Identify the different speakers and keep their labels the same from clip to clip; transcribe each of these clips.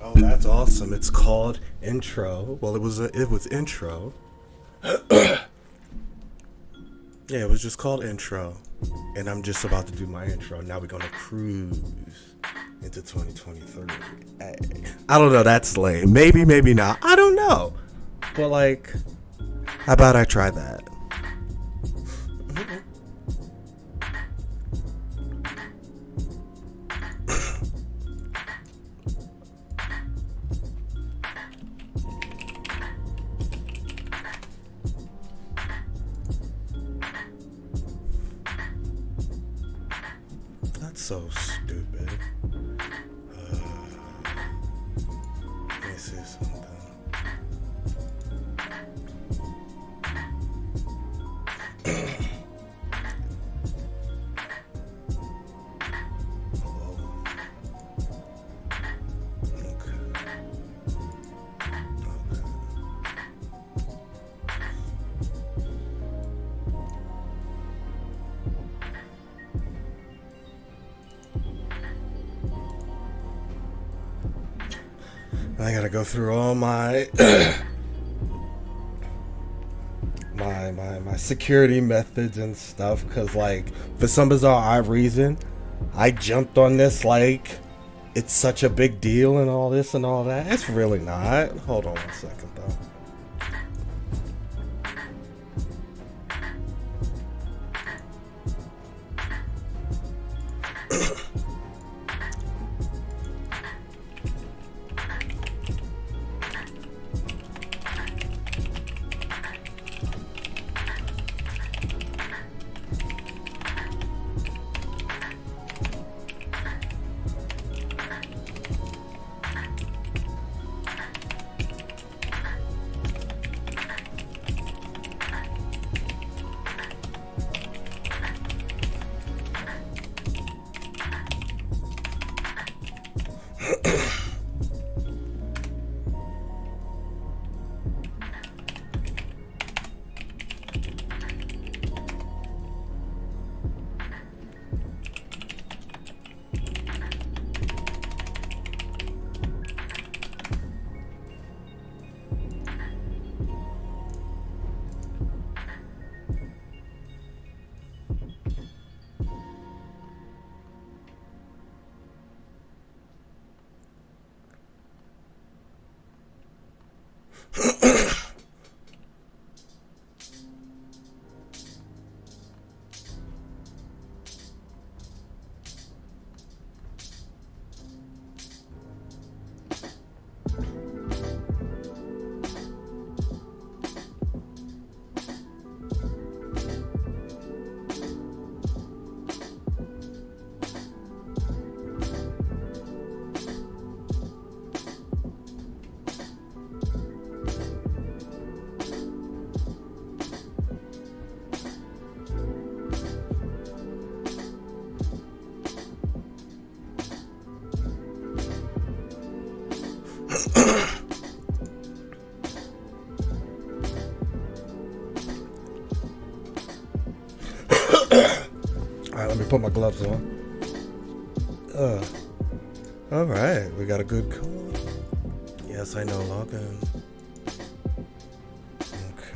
Speaker 1: Oh, that's awesome. It's called Intro. Well, it was Intro. Yeah, it was just called Intro. And I'm just about to do my intro. Now we're going to cruise into 2023. Hey, I don't know, that's lame. Maybe, maybe not. I don't know. But like, how about I try that? So stupid. Let me see something. I gotta go through all my my security methods and stuff, because like for some bizarre odd reason I jumped on this like it's such a big deal and all this and all that. It's really not. Hold on 1 second though. Alright, let me put my gloves on. Alright, we got a good call. Yes, I know, log in. Okay.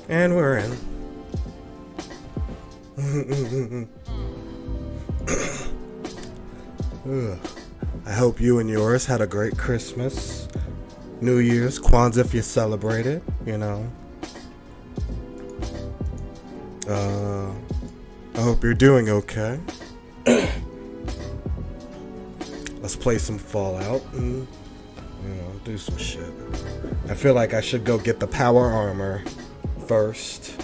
Speaker 1: And we're in. I hope you and yours had a great Christmas, New Year's, Kwanzaa if you celebrated, you know. I hope you're doing okay. let's play some Fallout and, you know, do some shit. I feel like I should go get the power armor first,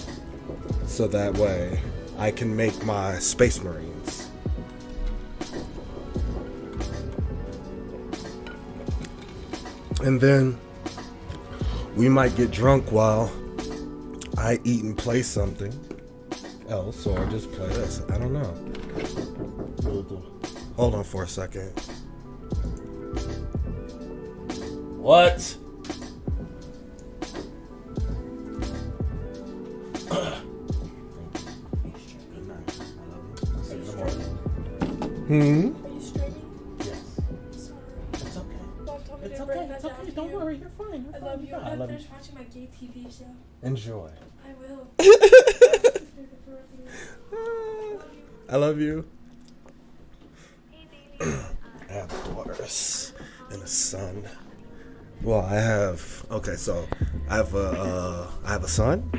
Speaker 1: so that way I can make my Space Marines. And then we might get drunk while I eat and play something else, or just play this. I don't know. Hold on for a second. What?
Speaker 2: Are you streaming?
Speaker 1: Yes.
Speaker 2: Sorry.
Speaker 1: It's okay.
Speaker 2: It's
Speaker 1: okay. It's okay. Don't worry. You're fine. You're
Speaker 2: I
Speaker 1: fine.
Speaker 2: love you.
Speaker 1: I
Speaker 2: I'm
Speaker 1: love you.
Speaker 2: finished watching my gay TV show.
Speaker 1: Enjoy.
Speaker 2: I will.
Speaker 1: I love you. I have daughters and a son. Well, I have. Okay, so I have a son.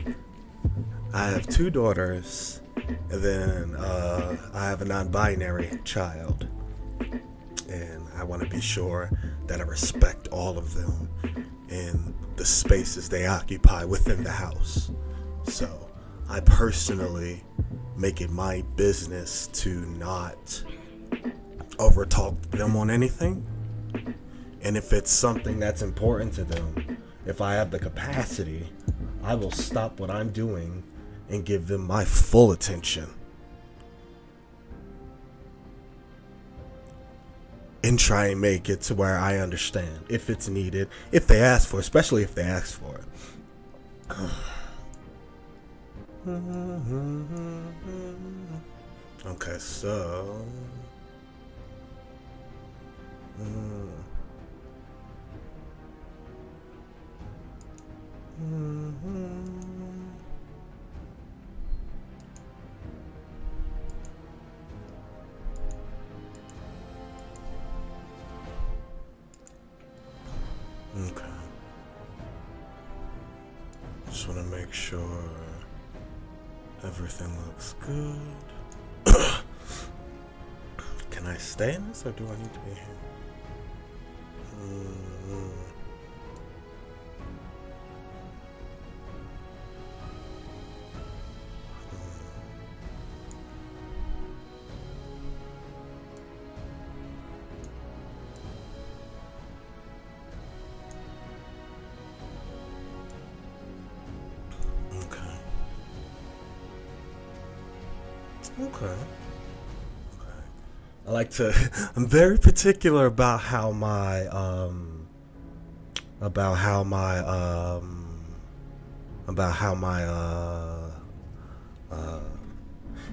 Speaker 1: I have 2 daughters, and then I have a non-binary child. And I want to be sure that I respect all of them and the spaces they occupy within the house. So I personally make it my business to not overtalk them on anything. And if it's something that's important to them, if I have the capacity, I will stop what I'm doing and give them my full attention. And try and make it to where I understand if it's needed, if they ask for it, especially if they ask for it. Okay, so okay. Just want to make sure everything looks good. Can I stay in this, or do I need to be here? Okay. I like to. I'm very particular about how my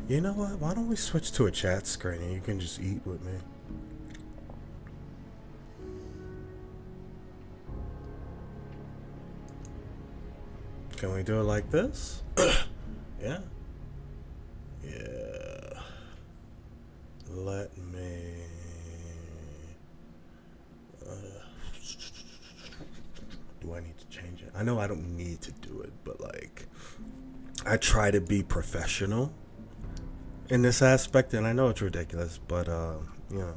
Speaker 1: you know what? Why don't we switch to a chat screen and you can just eat with me? Can we do it like this? Yeah. Yeah. Let me. Do I need to change it? I know I don't need to do it, but like, I try to be professional in this aspect, and I know it's ridiculous, but you know.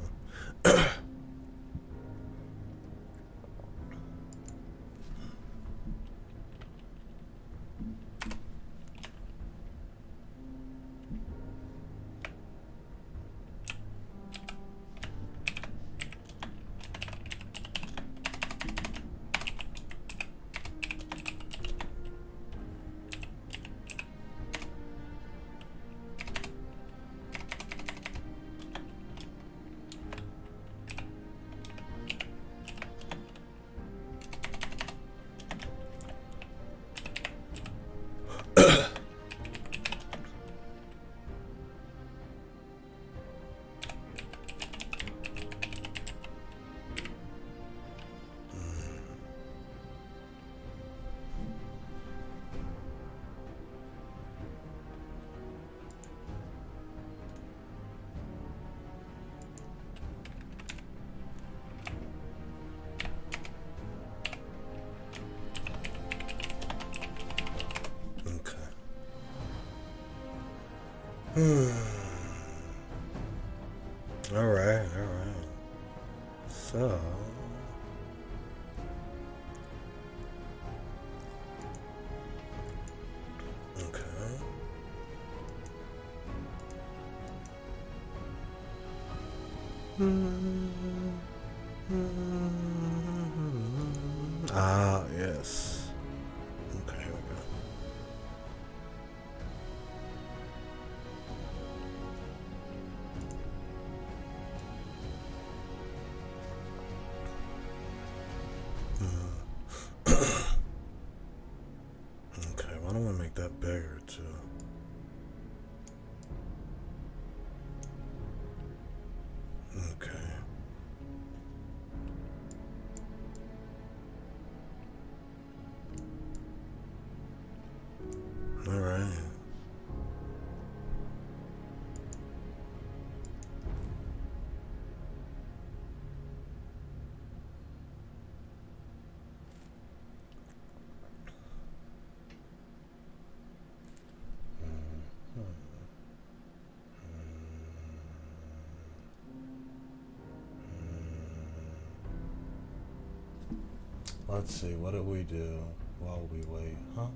Speaker 1: All right. So. Okay. Ah, yes. Okay, here we go. Okay, why don't we make that bigger too? Okay. All right. Let's see, what do we do while we wait, huh?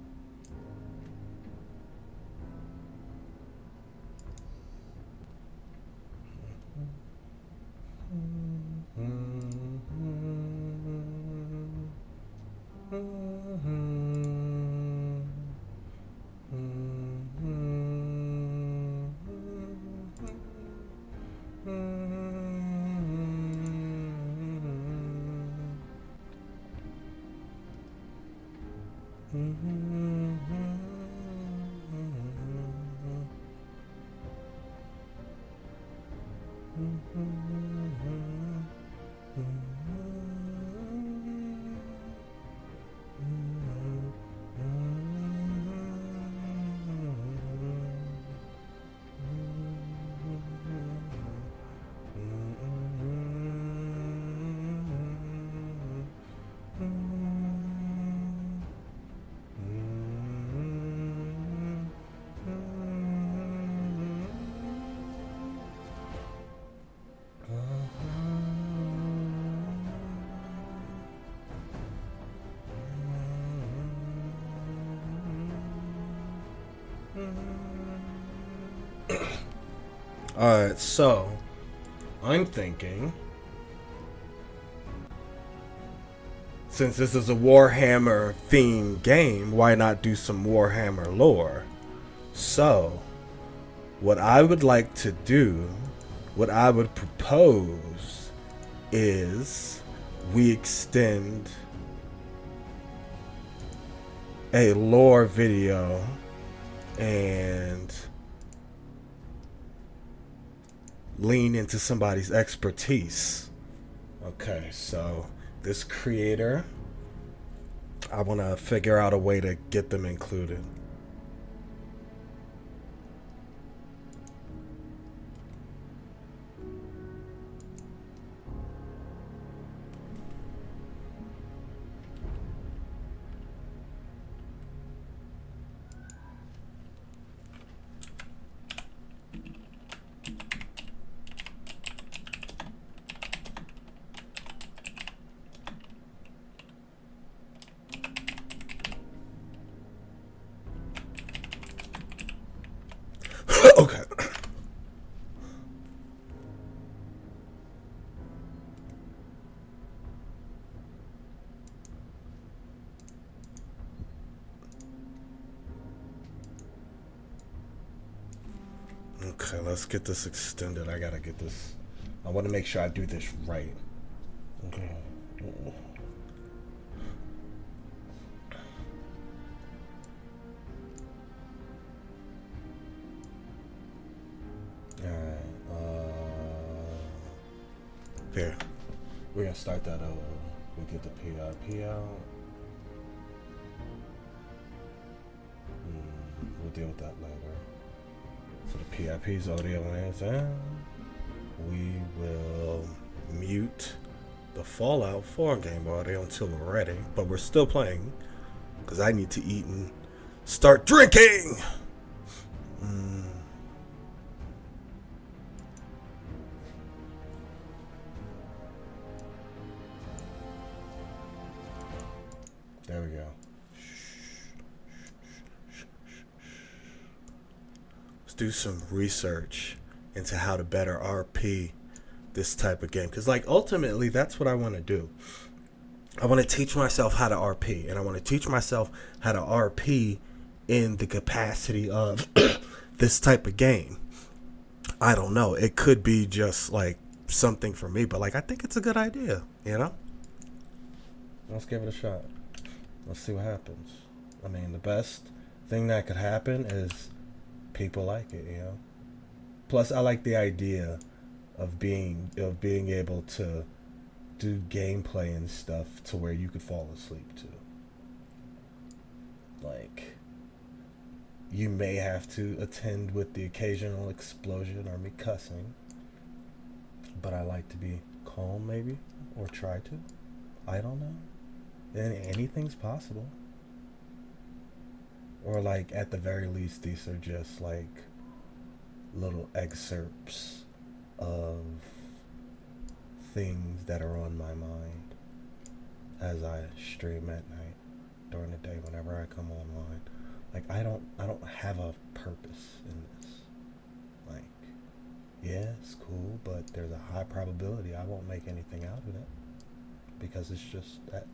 Speaker 1: Alright, so I'm thinking, since this is a Warhammer themed game, why not do some Warhammer lore? So, what I would like to do, what I would propose is we extend a lore video and lean into somebody's expertise. Okay, so this creator, I want to figure out a way to get them included. Okay. Okay, let's get this extended. I gotta get this. I want to make sure I do this right. Okay. Here, we're gonna start that over. We get the PIP out. We'll deal with that later. So the PIP's audio is in. We will mute the Fallout 4 game audio until we're ready, but we're still playing because I need to eat and start drinking. do some research into how to better RP this type of game. Because, like, ultimately, that's what I want to do. I want to teach myself how to RP. And I want to teach myself how to RP in the capacity of this type of game. I don't know. It could be just, like, something for me. But, like, I think it's a good idea, you know? Let's give it a shot. Let's see what happens. I mean, the best thing that could happen is people like it, you know? Plus, I like the idea of being able to do gameplay and stuff to where you could fall asleep to. Like, you may have to attend with the occasional explosion or me cussing, but I like to be calm, maybe, or try to. I don't know. And anything's possible. Or, like, at the very least, these are just like little excerpts of things that are on my mind as I stream at night, during the day, whenever I come online. Like, I don't have a purpose in this. Like, yeah, it's cool, but there's a high probability I won't make anything out of it, because it's just that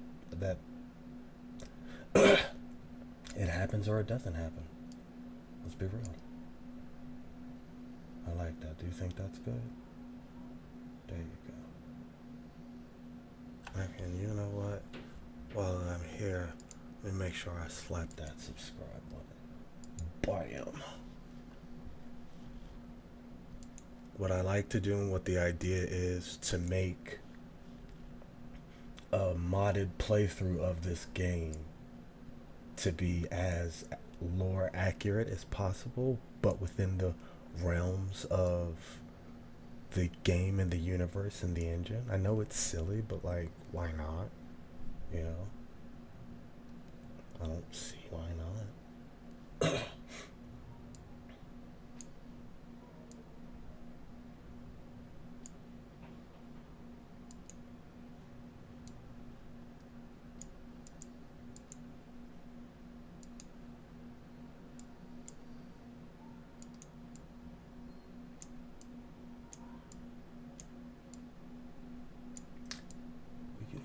Speaker 1: it happens or it doesn't happen. Let's be real. I like that. Do you think that's good? There you go. And you know what? While I'm here, let me make sure I slap that subscribe button. Bam. What I like to do and what the idea is to make a modded playthrough of this game to be as lore accurate as possible, but within the realms of the game and the universe and the engine. I know it's silly, but, like, why not? You know? I don't see why not.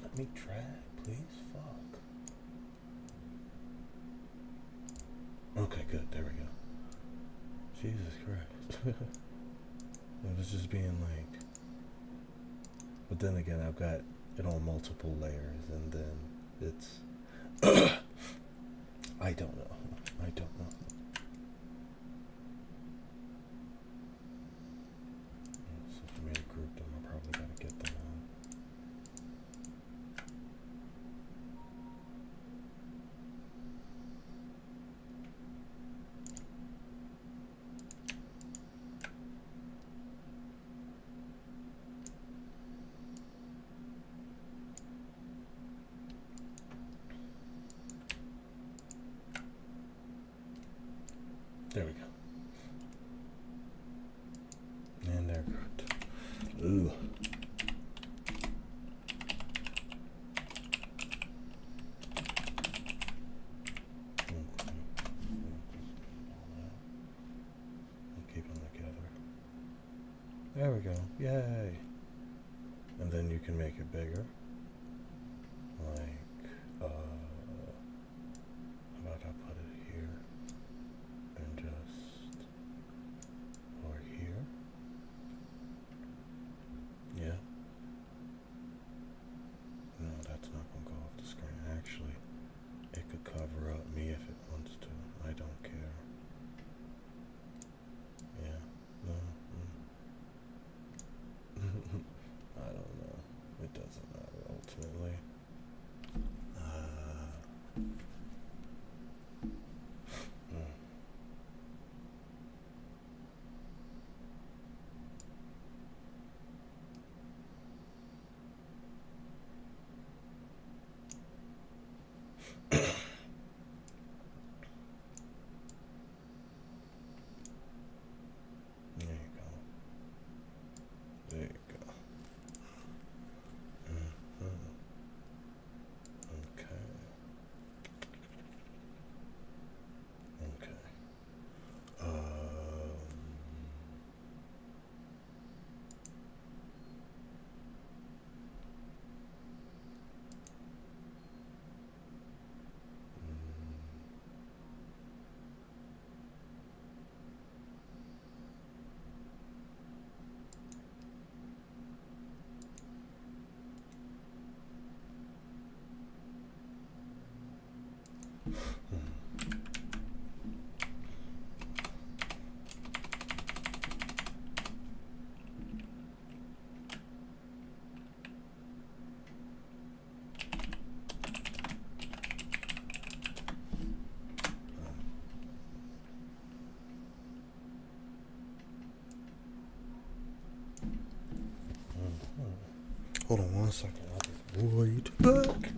Speaker 1: Let me drag, please. Fuck. Okay, good. There we go. Jesus Christ. It was just being like... But then again, I've got it on multiple layers, and then it's... I don't know. So for me to group them, I probably gotta get them on. There we go. And they're good. Ooh. Keep them together. There we go. Yay. And then you can make it bigger. Like, how about I put it here? And just or here. Yeah. No, that's not gonna go off the screen. Actually, it could cover up me if it wants to. I don't care. Yeah. No. I don't know. It doesn't matter ultimately. Hold on 1 second. I'll be right back.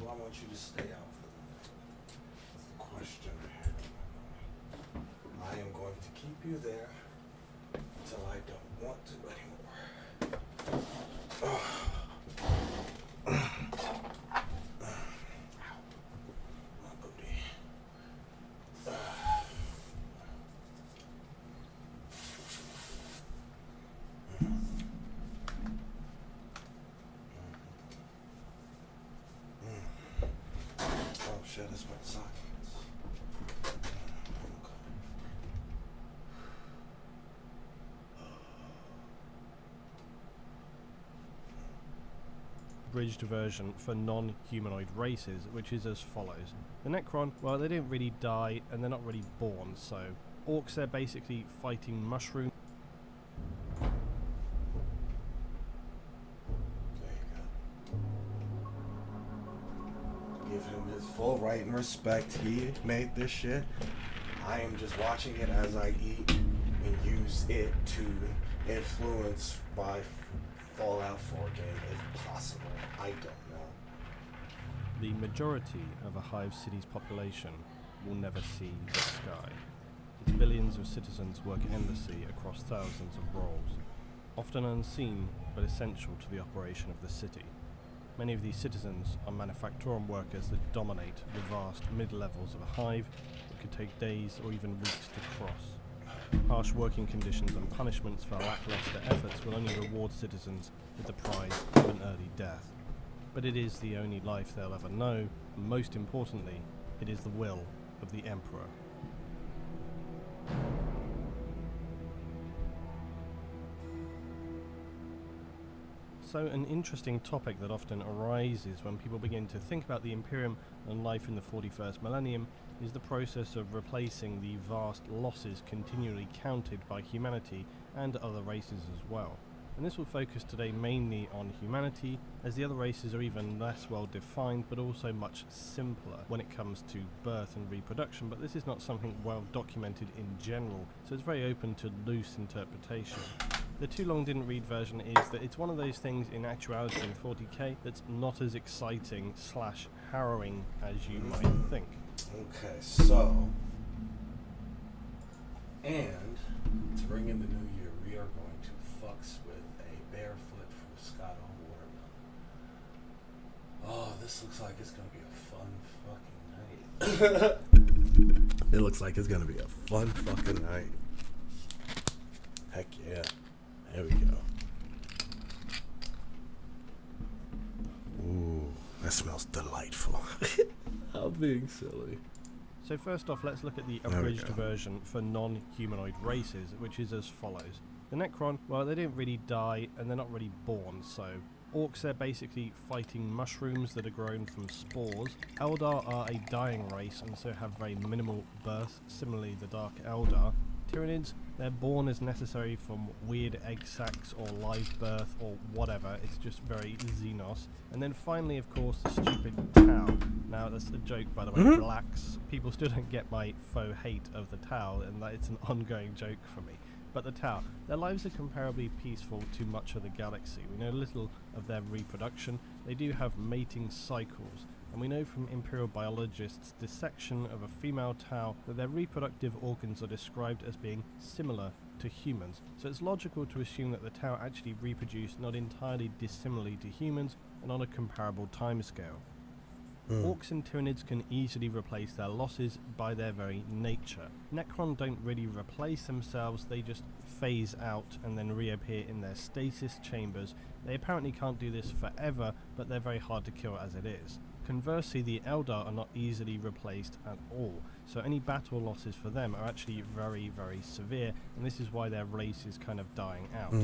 Speaker 1: I want you to stay out for the night? That's the question I have in my mind. I am going to keep you there until I don't want to anymore. My booty. Oh shit, that's my sockets.
Speaker 3: Bridged version for non-humanoid races, which is as follows. The Necron, well, they didn't really die, and they're not really born, so orcs, they're basically fighting mushrooms.
Speaker 1: There you go. Give him his full right and respect. He made this shit. I am just watching it as I eat and use it to influence my Fallout 4 game if possible. I don't know.
Speaker 3: The majority of a hive city's population will never see the sky. Its billions of citizens work endlessly across thousands of roles, often unseen but essential to the operation of the city. Many of these citizens are manufacturing workers that dominate the vast mid-levels of a hive that could take days or even weeks to cross. Harsh working conditions and punishments for lackluster efforts will only reward citizens with the prize of an early death. But it is the only life they'll ever know, and most importantly, it is the will of the Emperor. So an interesting topic that often arises when people begin to think about the Imperium and life in the 41st millennium is the process of replacing the vast losses continually counted by humanity and other races as well. And this will focus today mainly on humanity, as the other races are even less well defined but also much simpler when it comes to birth and reproduction, but this is not something well documented in general, so it's very open to loose interpretation. The too long didn't read version is that it's one of those things in actuality in 40k that's not as exciting / harrowing as you might think.
Speaker 1: Okay, so And to bring in the new year, we are going to fucks with a barefoot Fruscato watermelon. Oh, this looks like it's gonna be a fun fucking night. It looks like it's gonna be a fun fucking night. Heck yeah. There we go. Ooh, that smells delightful. I'm being silly.
Speaker 3: So first off, let's look at the
Speaker 1: There we
Speaker 3: abridged
Speaker 1: go.
Speaker 3: version for non-humanoid races, which is as follows. The Necron, well, they didn't really die, and they're not really born, so... Orcs are basically fighting mushrooms that are grown from spores. Eldar are a dying race, and so have very minimal birth, similarly the Dark Eldar. Tyranids, they're born as necessary from weird egg sacs or live birth or whatever, it's just very Xenos. And then finally, of course, the stupid Tau. Now, that's a joke, by the way, blacks. People still don't get my faux hate of the Tau, and that it's an ongoing joke for me. But the Tau, their lives are comparably peaceful to much of the galaxy. We know little of their reproduction. They do have mating cycles, and we know from Imperial biologists' dissection of a female Tau that their reproductive organs are described as being similar to humans. So it's logical to assume that the Tau actually reproduce not entirely dissimilarly to humans and on a comparable timescale. Orcs and Tyranids can easily replace their losses by their very nature. Necron don't really replace themselves, they just phase out and then reappear in their stasis chambers. They apparently can't do this forever, but they're very hard to kill as it is. Conversely, the Eldar are not easily replaced at all, so any battle losses for them are actually very, very severe, and this is why their race is kind of dying out.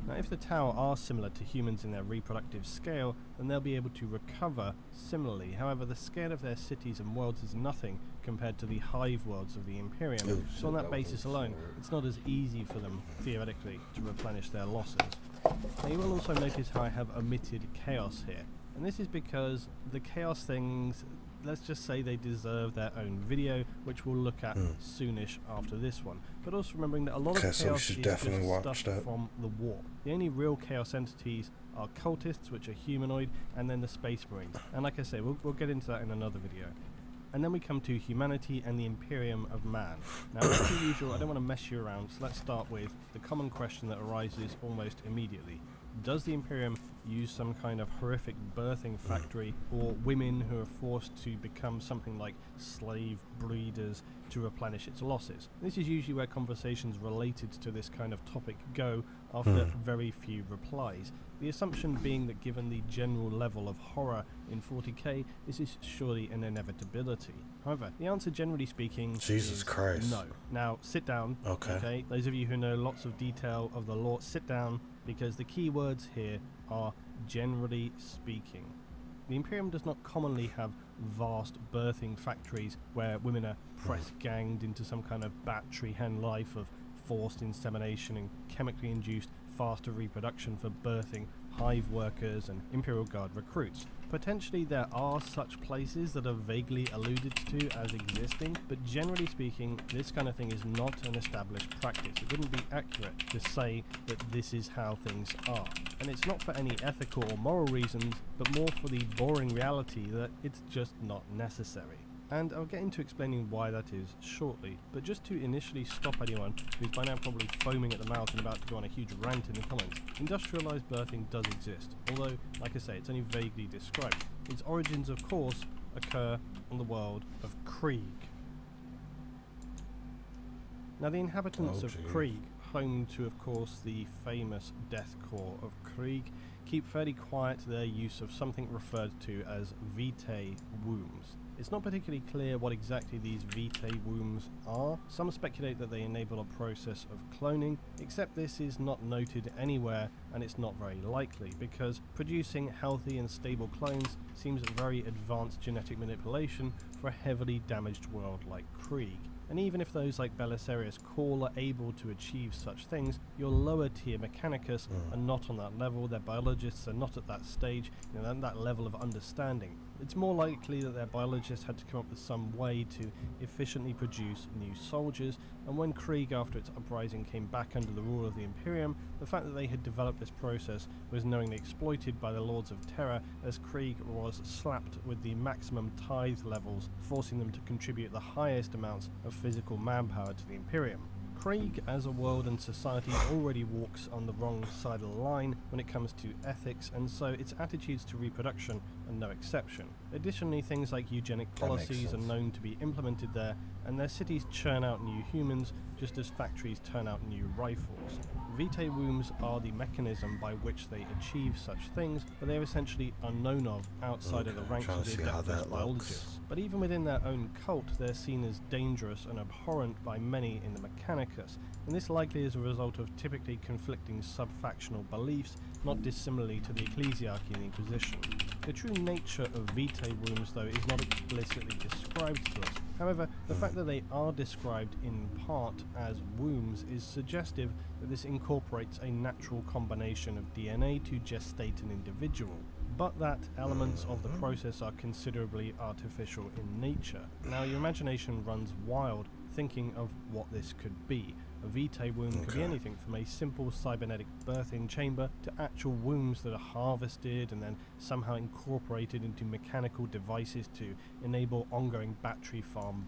Speaker 3: Now, if the Tau are similar to humans in their reproductive scale, then they'll be able to recover similarly. However, the scale of their cities and worlds is nothing compared to the hive worlds of the Imperium, so on that basis alone, it's not as easy for them, theoretically, to replenish their losses. Now, you will also notice how I have omitted Chaos here, and this is because the Chaos things, let's just say they deserve their own video, which we'll look at soonish after this one. But also remembering that a lot of Chaos is just stuff from the war. The only real Chaos entities are cultists, which are humanoid, and then the Space Marines. And like I say, we'll get into that in another video. And then we come to humanity and the Imperium of Man. Now, as usual, I don't want to mess you around, so let's start with the common question that arises almost immediately. Does the Imperium use some kind of horrific birthing factory, or women who are forced to become something like slave breeders to replenish its losses? This is usually where conversations related to this kind of topic go after very few replies. The assumption being that given the general level of horror in 40k, this is surely an inevitability. However, the answer generally speaking is
Speaker 1: Christ.
Speaker 3: no. Now, sit down. Okay. Those of you who know lots of detail of the lore, sit down, because the key words here are generally speaking. The Imperium does not commonly have vast birthing factories where women are press-ganged into some kind of battery hen life of forced insemination and chemically induced faster reproduction for birthing hive workers and Imperial Guard recruits. Potentially there are such places that are vaguely alluded to as existing, but generally speaking, this kind of thing is not an established practice. It wouldn't be accurate to say that this is how things are. And it's not for any ethical or moral reasons, but more for the boring reality that it's just not necessary. And I'll get into explaining why that is shortly, but just to initially stop anyone who's by now probably foaming at the mouth and about to go on a huge rant in the comments, industrialised birthing does exist, although, like I say, it's only vaguely described. Its origins, of course, occur on the world of Krieg. Now, the inhabitants of Krieg, home to, of course, the famous death core of Krieg, keep fairly quiet their use of something referred to as vitae wombs. It's not particularly clear what exactly these vitae wombs are. Some speculate that they enable a process of cloning, except this is not noted anywhere, and it's not very likely, because producing healthy and stable clones seems very advanced genetic manipulation for a heavily damaged world like Krieg. And even if those like Belisarius Cawl are able to achieve such things, your lower tier Mechanicus are not on that level, their biologists are not at that stage, that level of understanding. It's more likely that their biologists had to come up with some way to efficiently produce new soldiers, and when Krieg after its uprising came back under the rule of the Imperium, the fact that they had developed this process was knowingly exploited by the Lords of Terror, as Krieg was slapped with the maximum tithe levels, forcing them to contribute the highest amounts of physical manpower to the Imperium. Krieg as a world and society already walks on the wrong side of the line when it comes to ethics, and so its attitudes to reproduction are no exception. Additionally, things like eugenic policies are known to be implemented there, and their cities churn out new humans just as factories turn out new rifles. Vitae wombs are the mechanism by which they achieve such things, but they are essentially unknown of outside of the ranks of the adeptus biologists. But even within their own cult, they're seen as dangerous and abhorrent by many in the Mechanicus, and this likely is a result of typically conflicting sub-factional beliefs, not dissimilarly to the ecclesiarchy and the Inquisition. The true nature of Vitae wombs, though, is not explicitly described to us. However, the fact that they are described in part as wombs is suggestive that this incorporates a natural combination of DNA to gestate an individual, but that elements of the process are considerably artificial in nature. Now, your imagination runs wild thinking of what this could be. A Vitae womb could be anything from a simple cybernetic birthing chamber to actual wombs that are harvested and then somehow incorporated into mechanical devices to enable ongoing battery farm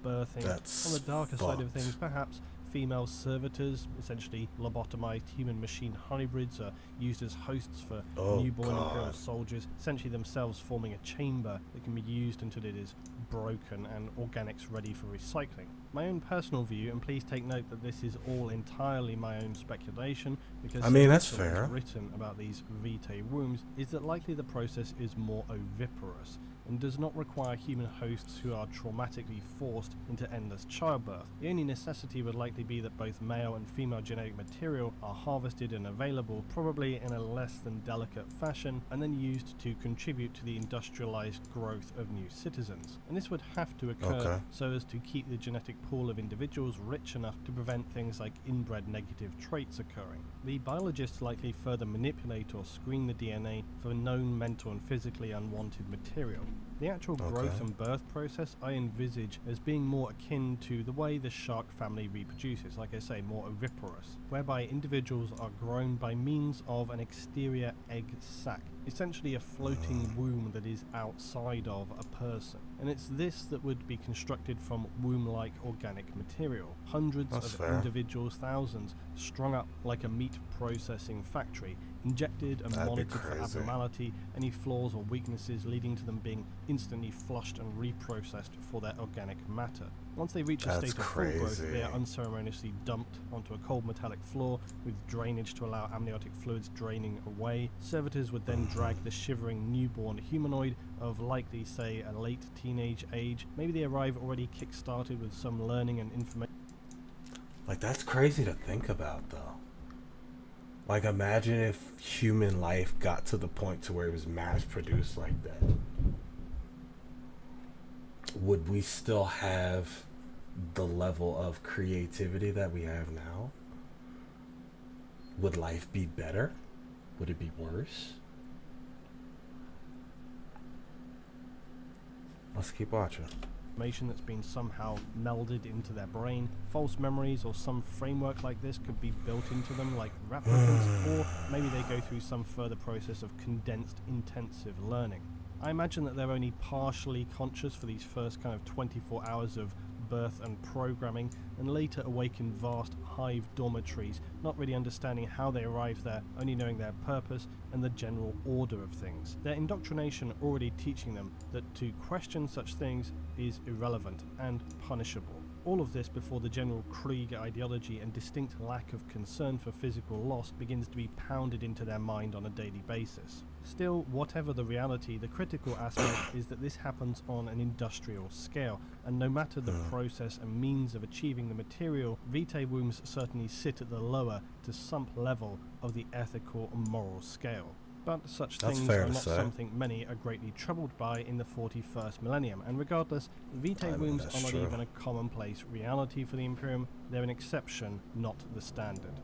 Speaker 3: birthing. On the darker side of things, perhaps female servitors, essentially lobotomized human-machine hybrids, are used as hosts for newborn Imperial soldiers, essentially themselves forming a chamber that can be used until it is broken and organics ready for recycling. My own personal view, and please take note that this is all entirely my own speculation, because
Speaker 1: that's fair.
Speaker 3: Written about these Vitae wombs, is that likely the process is more oviparous and does not require human hosts who are traumatically forced into endless childbirth. The only necessity would likely be that both male and female genetic material are harvested and available, probably in a less than delicate fashion, and then used to contribute to the industrialized growth of new citizens. And this would have to occur so as to keep the genetic pool of individuals rich enough to prevent things like inbred negative traits occurring. The biologists likely further manipulate or screen the DNA for known mental and physically unwanted material. The actual growth and birth process I envisage as being more akin to the way the shark family reproduces, like I say, more oviparous, whereby individuals are grown by means of an exterior egg sac, essentially a floating womb that is outside of a person. And it's this that would be constructed from womb-like organic material. Hundreds of individuals, thousands, strung up like a meat processing factory, injected and monitored for abnormality, any flaws or weaknesses, leading to them being instantly flushed and reprocessed for their organic matter. Once they reach a state of full growth, they are unceremoniously dumped onto a cold metallic floor with drainage to allow amniotic fluids draining away. Servitors would then drag the shivering newborn humanoid of likely, say, a late teenage age. Maybe they arrive already kick-started with some learning and information.
Speaker 1: Like, that's crazy to think about, though. Like, imagine if human life got to the point to where it was mass-produced like that. Would we still have the level of creativity that we have now? Would life be better? Would it be worse? Let's keep watching.
Speaker 3: That's been somehow melded into their brain. False memories or some framework like this could be built into them like replicants, or maybe they go through some further process of condensed intensive learning. I imagine that they're only partially conscious for these first kind of 24 hours of birth and programming, and later awaken vast hive dormitories, not really understanding how they arrived there, only knowing their purpose and the general order of things. Their indoctrination already teaching them that to question such things is irrelevant and punishable. All of this before the general Krieg ideology and distinct lack of concern for physical loss begins to be pounded into their mind on a daily basis. Still, whatever the reality, the critical aspect is that this happens on an industrial scale, and no matter the process and means of achieving the material, Vitae wombs certainly sit at the lower to some level of the ethical and moral scale. But such things are not something many are greatly troubled by in the 41st millennium, and regardless, Vitae wombs are not even a commonplace reality for the Imperium. They're an exception, not the standard.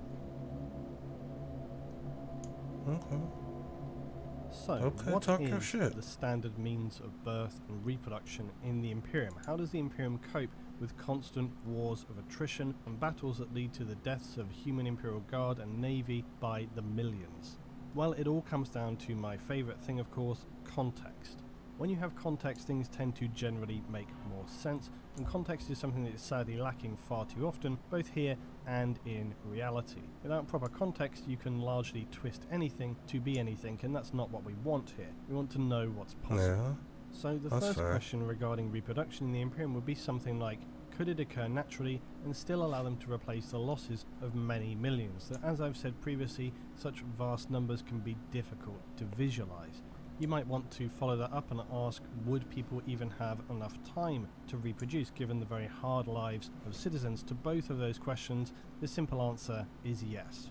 Speaker 3: So, what is the standard means of birth and reproduction in the Imperium? How does the Imperium cope with constant wars of attrition and battles that lead to the deaths of human Imperial Guard and Navy by the millions? Well, it all comes down to my favourite thing, of course, context. When you have context, things tend to generally make more sense, and context is something that is sadly lacking far too often, both here and in reality. Without proper context, you can largely twist anything to be anything, and that's not what we want here. We want to know what's possible.
Speaker 1: Yeah.
Speaker 3: So the
Speaker 1: That's
Speaker 3: first
Speaker 1: fair.
Speaker 3: question regarding reproduction in the Imperium would be something like, could it occur naturally and still allow them to replace the losses of many millions? That, as I've said previously, such vast numbers can be difficult to visualize. You might want to follow that up and ask, would people even have enough time to reproduce given the very hard lives of citizens? To both of those questions, the simple answer is yes.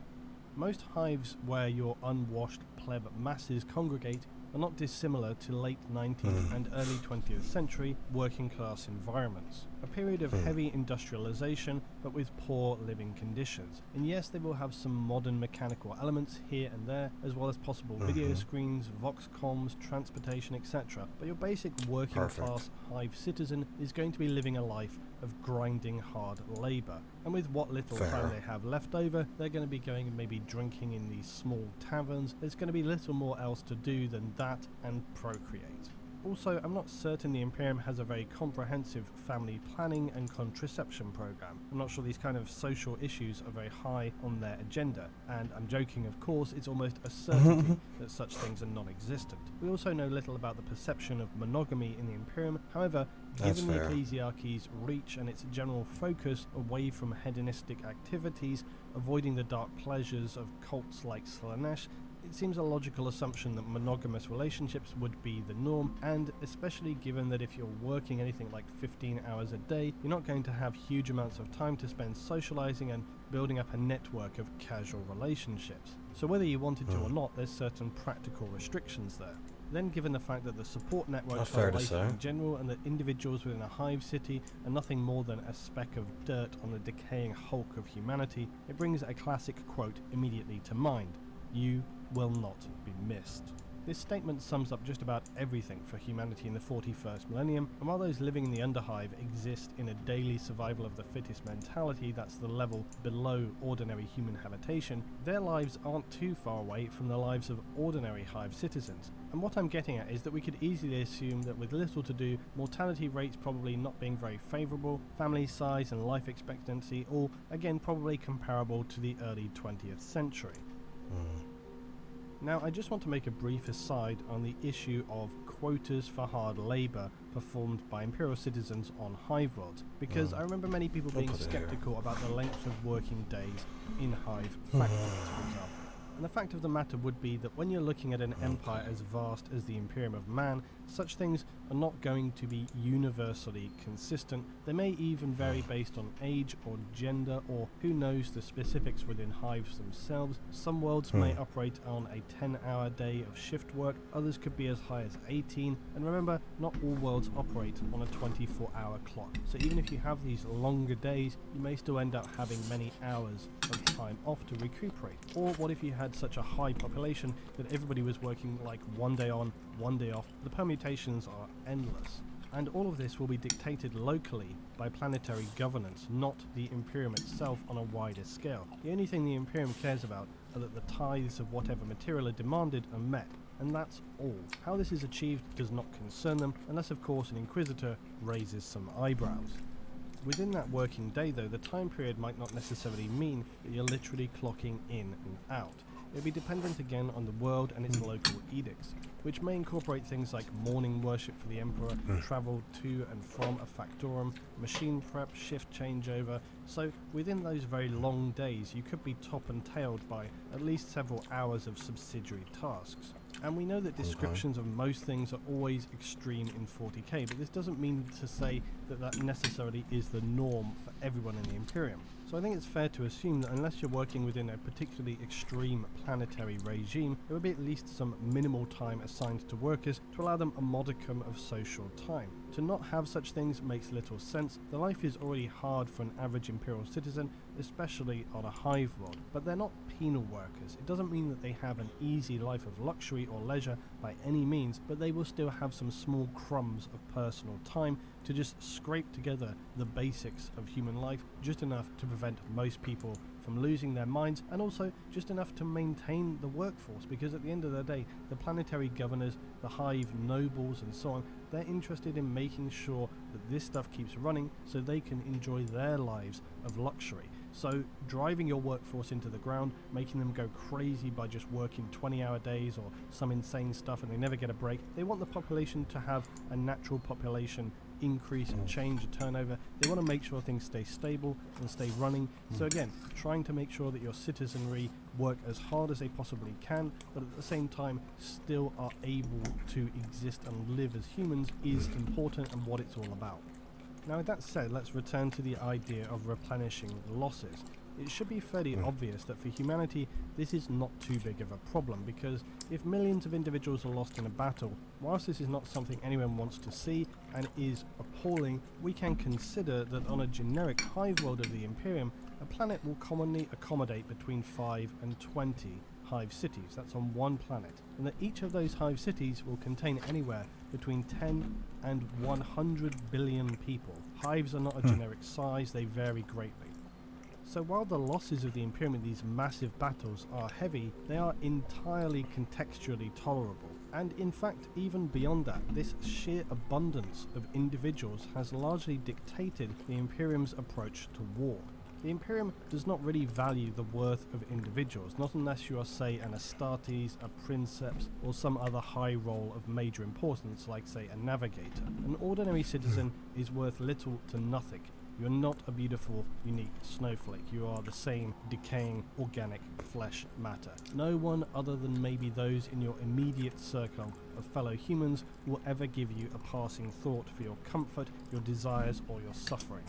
Speaker 3: Most hives where your unwashed pleb masses congregate are not dissimilar to late 19th and early 20th century working class environments. A period of heavy industrialization but with poor living conditions. And yes, they will have some modern mechanical elements here and there, as well as possible video screens, vox comms, transportation, etc. But your basic working class hive citizen is going to be living a life of grinding hard labour. And with what little time they have left over, they're going to be going and maybe drinking in these small taverns. There's going to be little more else to do than that and procreate. Also, I'm not certain the Imperium has a very comprehensive family planning and contraception program. I'm not sure these kind of social issues are very high on their agenda, and I'm joking, of course, it's almost a certainty that such things are non-existent. We also know little about the perception of monogamy in the Imperium. However, given the ecclesiarchy's reach and its general focus away from hedonistic activities, avoiding the dark pleasures of cults like Slanesh, it seems a logical assumption that monogamous relationships would be the norm, and especially given that if you're working anything like 15 hours a day, you're not going to have huge amounts of time to spend socializing and building up a network of casual relationships. So whether you wanted to or not, there's certain practical restrictions there. Then, given the fact that the support networks are life in general and that individuals within a hive city are nothing more than a speck of dirt on the decaying hulk of humanity, it brings a classic quote immediately to mind: "You will not be missed." This statement sums up just about everything for humanity in the 41st millennium, and while those living in the Underhive exist in a daily survival of the fittest mentality, that's the level below ordinary human habitation, their lives aren't too far away from the lives of ordinary hive citizens. And what I'm getting at is that we could easily assume that with little to do, mortality rates probably not being very favourable, family size and life expectancy all, again, probably comparable to the early 20th century. Now, I just want to make a brief aside on the issue of quotas for hard labour performed by Imperial citizens on hive worlds, because I remember many people being sceptical about the length of working days in hive factories, for example. And the fact of the matter would be that when you're looking at an empire as vast as the Imperium of Man, such things are not going to be universally consistent. They may even vary based on age or gender, or who knows the specifics within hives themselves. Some worlds may operate on a 10-hour day of shift work, others could be as high as 18, and remember, not all worlds operate on a 24-hour clock. So even if you have these longer days, you may still end up having many hours of time off to recuperate. Or what if you had such a high population that everybody was working like one day on, one day off? The permutations are endless. And all of this will be dictated locally by planetary governance, not the Imperium itself on a wider scale. The only thing the Imperium cares about are that the tithes of whatever material are demanded are met, and that's all. How this is achieved does not concern them, unless of course an Inquisitor raises some eyebrows. Within that working day though, the time period might not necessarily mean that you're literally clocking in and out. It will be dependent again on the world and its local edicts, which may incorporate things like morning worship for the Emperor, travel to and from a factorum, machine prep, shift changeover. So within those very long days, you could be top and tailed by at least several hours of subsidiary tasks. And we know that descriptions of most things are always extreme in 40k, but this doesn't mean to say that that necessarily is the norm for everyone in the Imperium. So I think it's fair to assume that unless you're working within a particularly extreme planetary regime, there will be at least some minimal time assigned to workers to allow them a modicum of social time. To not have such things makes little sense. The life is already hard for an average Imperial citizen, especially on a hive world, but they're not penal workers. It doesn't mean that they have an easy life of luxury or leisure by any means, but they will still have some small crumbs of personal time to just scrape together the basics of human life, just enough to provide prevent most people from losing their minds, and also just enough to maintain the workforce, because at the end of the day, the planetary governors, the hive nobles and so on, they're interested in making sure that this stuff keeps running so they can enjoy their lives of luxury. So driving your workforce into the ground, making them go crazy by just working 20-hour days or some insane stuff and they never get a break, they want the population to have a natural population increase and change and turnover. They want to make sure things stay stable and stay running. So again, trying to make sure that your citizenry work as hard as they possibly can, but at the same time still are able to exist and live as humans is important and what it's all about. Now with that said, let's return to the idea of replenishing losses. It should be fairly obvious that for humanity this is not too big of a problem, because if millions of individuals are lost in a battle, whilst this is not something anyone wants to see and is appalling, we can consider that on a generic hive world of the Imperium, a planet will commonly accommodate between 5 and 20 hive cities. That's on one planet, and that each of those hive cities will contain anywhere between 10 and 100 billion people. Hives are not a generic size, they vary greatly. So while the losses of the Imperium in these massive battles are heavy, they are entirely contextually tolerable. And in fact, even beyond that, this sheer abundance of individuals has largely dictated the Imperium's approach to war. The Imperium does not really value the worth of individuals, not unless you are, say, an Astartes, a Princeps, or some other high role of major importance, like, say, a navigator. An ordinary citizen is worth little to nothing. You're not a beautiful, unique snowflake. You are the same decaying, organic flesh matter. No one other than maybe those in your immediate circle of fellow humans will ever give you a passing thought for your comfort, your desires, or your suffering.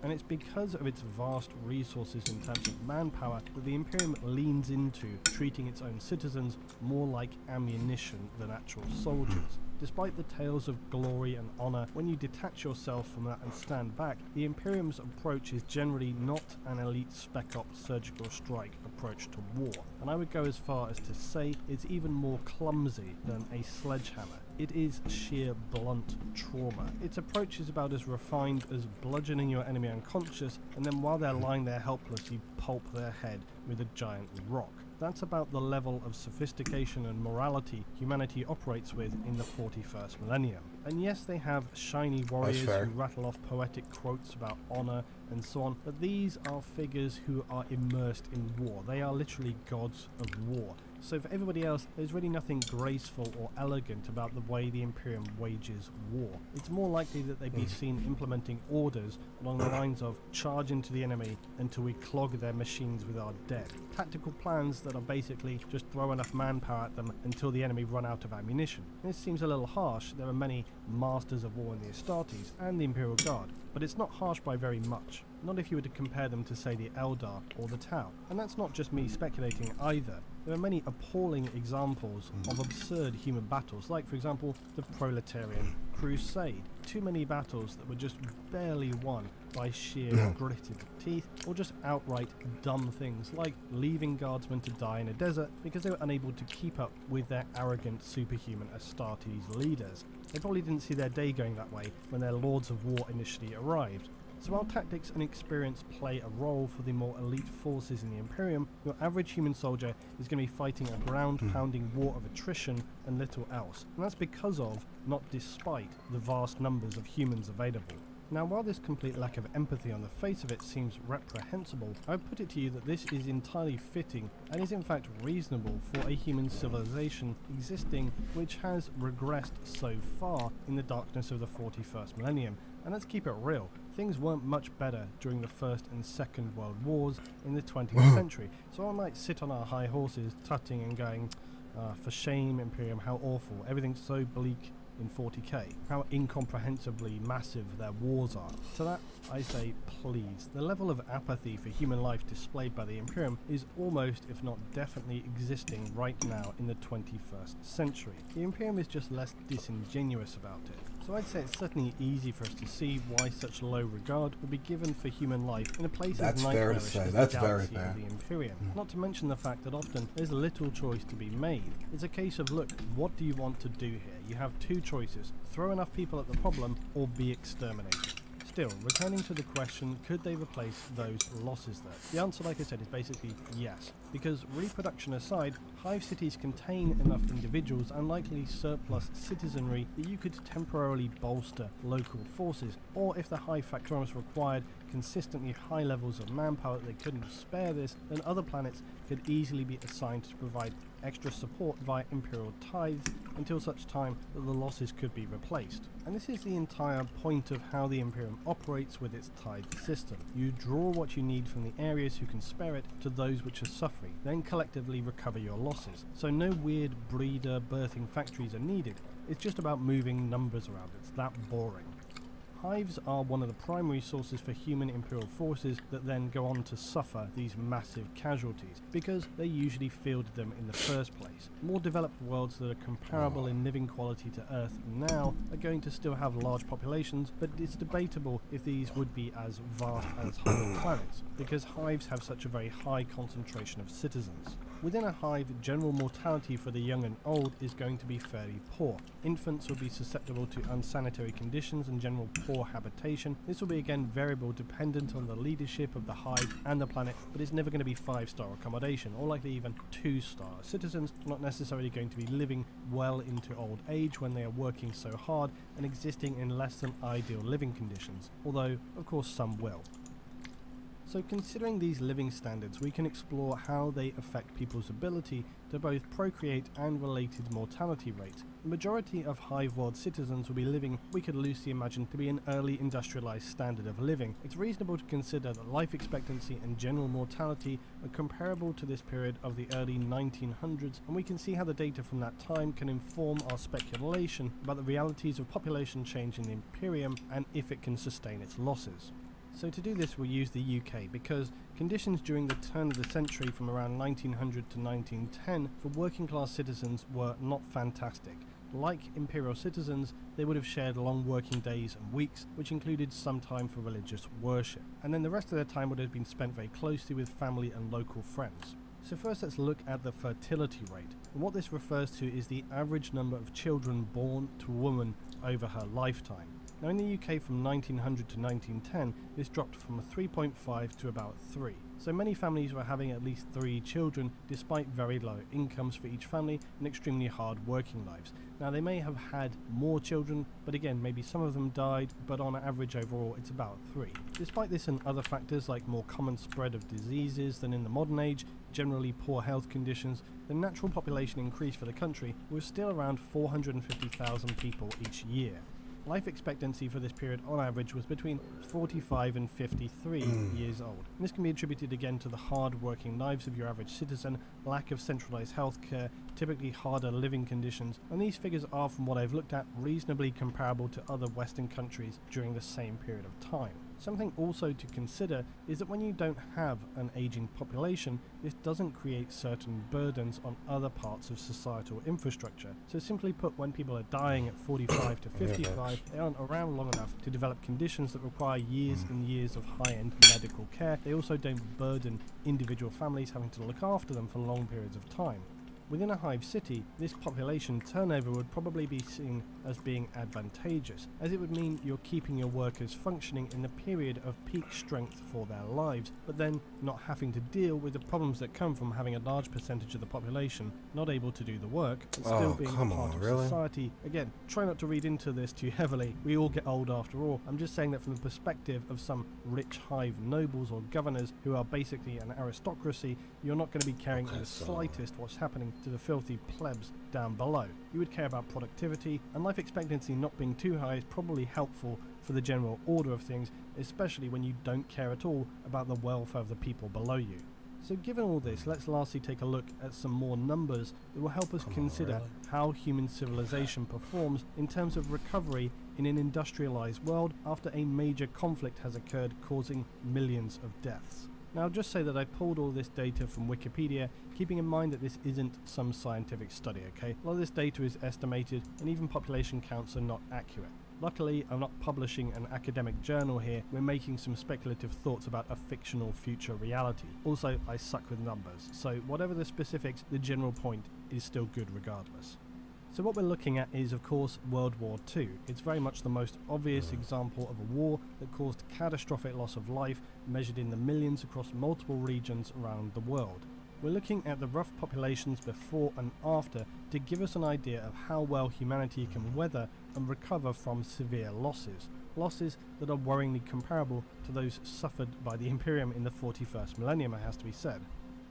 Speaker 3: And it's because of its vast resources in terms of manpower that the Imperium leans into treating its own citizens more like ammunition than actual soldiers. Despite the tales of glory and honour, when you detach yourself from that and stand back, the Imperium's approach is generally not an elite spec ops surgical strike approach to war, and I would go as far as to say it's even more clumsy than a sledgehammer. It is sheer blunt trauma. Its approach is about as refined as bludgeoning your enemy unconscious, and then while they're lying there helpless, you pulp their head with a giant rock. That's about the level of sophistication and morality humanity operates with in the 41st millennium. And yes, they have shiny warriors who rattle off poetic quotes about honour and so on, but these are figures who are immersed in war. They are literally gods of war. So for everybody else, there's really nothing graceful or elegant about the way the Imperium wages war. It's more likely that they'd be seen implementing orders along the lines of charge into the enemy until we clog their machines with our dead. Tactical plans that are basically just throw enough manpower at them until the enemy run out of ammunition. This seems a little harsh. There are many masters of war in the Astartes and the Imperial Guard, but it's not harsh by very much. Not if you were to compare them to, say, the Eldar or the Tau. And that's not just me speculating either. There are many appalling examples of absurd human battles, like, for example, the Proletarian Crusade. Too many battles that were just barely won by sheer gritted teeth, or just outright dumb things, like leaving guardsmen to die in a desert because they were unable to keep up with their arrogant superhuman Astartes leaders. They probably didn't see their day going that way when their Lords of War initially arrived. So while tactics and experience play a role for the more elite forces in the Imperium, your average human soldier is going to be fighting a ground-pounding war of attrition and little else. And that's because of, not despite, the vast numbers of humans available. Now, while this complete lack of empathy on the face of it seems reprehensible, I would put it to you that this is entirely fitting and is in fact reasonable for a human civilization existing which has regressed so far in the darkness of the 41st millennium. And let's keep it real, things weren't much better during the First and Second World Wars in the 20th century, so I might sit on our high horses tutting and going, for shame Imperium, how awful, everything's so bleak in 40k, how incomprehensibly massive their wars are. To that I say please. The level of apathy for human life displayed by the Imperium is almost, if not definitely, existing right now in the 21st century. The Imperium is just less disingenuous about it. So I'd say it's certainly easy for us to see why such low regard would be given for human life in a place as nightmarish as the galaxy of the Imperium. Not to mention the fact that often there's little choice to be made. It's a case of, look, what do you want to do here? You have two choices: throw enough people at the problem or be exterminated. Still, returning to the question, could they replace those losses there? The answer, like I said, is basically yes. Because reproduction aside, hive cities contain enough individuals and likely surplus citizenry that you could temporarily bolster local forces, or if the hive factorums required consistently high levels of manpower that they couldn't spare this, then other planets could easily be assigned to provide extra support via imperial tithes until such time that the losses could be replaced. And this is the entire point of how the Imperium operates with its tithe system. You draw what you need from the areas who can spare it to those which are suffering, then collectively recover your losses. So no weird breeder birthing factories are needed, it's just about moving numbers around, it's that boring. Hives are one of the primary sources for human imperial forces that then go on to suffer these massive casualties, because they usually fielded them in the first place. More developed worlds that are comparable in living quality to Earth now are going to still have large populations, but it's debatable if these would be as vast as higher planets, because hives have such a very high concentration of citizens. Within a hive, general mortality for the young and old is going to be fairly poor. Infants will be susceptible to unsanitary conditions and general poor habitation. This will be again variable dependent on the leadership of the hive and the planet, but it's never going to be 5-star accommodation, or likely even 2-star. Citizens are not necessarily going to be living well into old age when they are working so hard and existing in less than ideal living conditions, although of course some will. So considering these living standards, we can explore how they affect people's ability to both procreate and related mortality rate. The majority of hive world citizens will be living we could loosely imagine to be an early industrialized standard of living. It's reasonable to consider that life expectancy and general mortality are comparable to this period of the early 1900s, and we can see how the data from that time can inform our speculation about the realities of population change in the Imperium and if it can sustain its losses. So to do this we'll use the UK, because conditions during the turn of the century from around 1900 to 1910 for working class citizens were not fantastic. Like imperial citizens, they would have shared long working days and weeks, which included some time for religious worship, and then the rest of their time would have been spent very closely with family and local friends. So first let's look at the fertility rate, and what this refers to is the average number of children born to a woman over her lifetime. Now in the UK from 1900 to 1910, this dropped from 3.5 to about 3. So many families were having at least 3 children despite very low incomes for each family and extremely hard working lives. Now they may have had more children, but again maybe some of them died, but on average overall it's about 3. Despite this and other factors like more common spread of diseases than in the modern age, generally poor health conditions, the natural population increase for the country was still around 450,000 people each year. Life expectancy for this period on average was between 45 and 53 years old. And this can be attributed again to the hard working lives of your average citizen, lack of centralised healthcare, typically harder living conditions, and these figures are, from what I've looked at, reasonably comparable to other Western countries during the same period of time. Something also to consider is that when you don't have an aging population, this doesn't create certain burdens on other parts of societal infrastructure. So simply put, when people are dying at 45 to 55, they aren't around long enough to develop conditions that require years and years of high-end medical care. They also don't burden individual families having to look after them for long periods of time. Within a hive city, this population turnover would probably be seen as being advantageous, as it would mean you're keeping your workers functioning in the period of peak strength for their lives, but then not having to deal with the problems that come from having a large percentage of the population not able to do the work, but still being a part of society. Again, try not to read into this too heavily, we all get old after all. I'm just saying that from the perspective of some rich hive nobles or governors who are basically an aristocracy, you're not going to be caring in the slightest what's happening to the filthy plebs down below. You would care about productivity, and life expectancy not being too high is probably helpful for the general order of things, especially when you don't care at all about the welfare of the people below you. So given all this, let's lastly take a look at some more numbers that will help us consider how human civilization performs in terms of recovery in an industrialized world after a major conflict has occurred, causing millions of deaths. Now I'll just say that I pulled all this data from Wikipedia, keeping in mind that this isn't some scientific study, okay? A lot of this data is estimated, and even population counts are not accurate. Luckily, I'm not publishing an academic journal here, we're making some speculative thoughts about a fictional future reality. Also, I suck with numbers, so whatever the specifics, the general point is still good regardless. So what we're looking at is, of course, World War II. It's very much the most obvious example of a war that caused catastrophic loss of life, measured in the millions across multiple regions around the world. We're looking at the rough populations before and after to give us an idea of how well humanity can weather and recover from severe losses. Losses that are worryingly comparable to those suffered by the Imperium in the 41st millennium, it has to be said.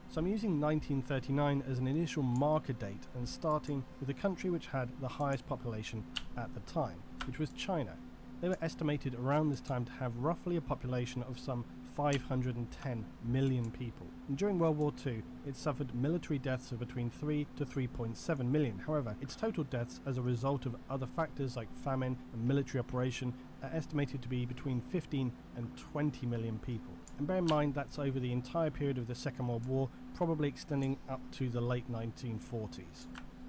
Speaker 3: So I'm using 1939 as an initial marker date and starting with the country which had the highest population at the time, which was China. They were estimated around this time to have roughly a population of some 510 million people. And during World War II, it suffered military deaths of between 3 to 3.7 million. However, its total deaths as a result of other factors like famine and military operation are estimated to be between 15 and 20 million people. And bear in mind that's over the entire period of the Second World War, probably extending up to the late 1940s.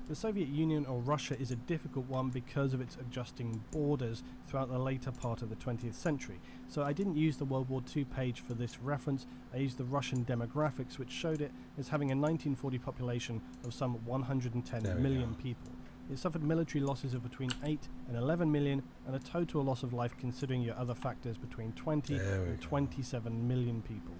Speaker 3: The Soviet Union, or Russia, is a difficult one because of its adjusting borders throughout the later part of the 20th century. So I didn't use the World War II page for this reference. I used the Russian demographics, which showed it as having a 1940 population of some 110 million people. It suffered military losses of between 8 and 11 million, and a total loss of life, considering your other factors, between 20 and 27 million people.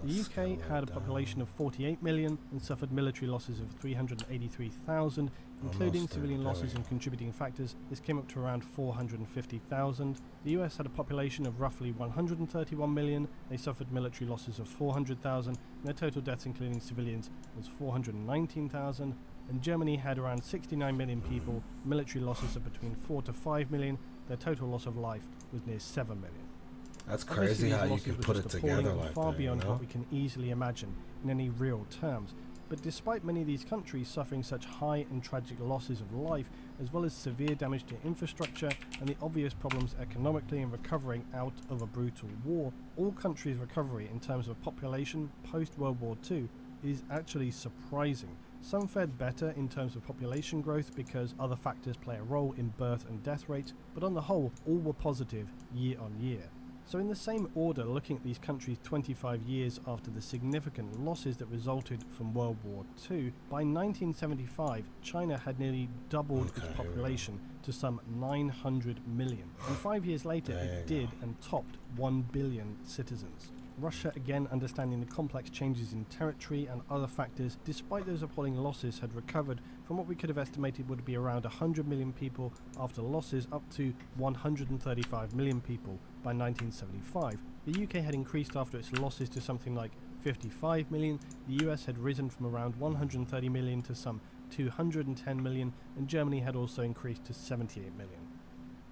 Speaker 3: The UK had a population of 48 million and suffered military losses of 383,000, including civilian losses and contributing factors. This came up to around 450,000. The US had a population of roughly 131 million. They suffered military losses of 400,000, and their total deaths, including civilians, was 419,000. And Germany had around 69 million people, military losses of between 4 to 5 million. Their total loss of life was near 7 million.
Speaker 1: That's crazy how you can put it together like
Speaker 3: far
Speaker 1: that,
Speaker 3: beyond what we can easily imagine in any real terms. But despite many of these countries suffering such high and tragic losses of life, as well as severe damage to infrastructure and the obvious problems economically in recovering out of a brutal war, all countries' recovery in terms of population post-World War II is actually surprising. Some fared better in terms of population growth because other factors play a role in birth and death rates, but on the whole, all were positive year on year. So in the same order, looking at these countries 25 years after the significant losses that resulted from World War II, by 1975, China had nearly doubled its population to some 900 million. And 5 years later, it did and topped 1 billion citizens. Russia, again understanding the complex changes in territory and other factors, despite those appalling losses, had recovered from what we could have estimated would be around 100 million people after losses up to 135 million people by 1975. The UK had increased after its losses to something like 55 million, the US had risen from around 130 million to some 210 million, and Germany had also increased to 78 million.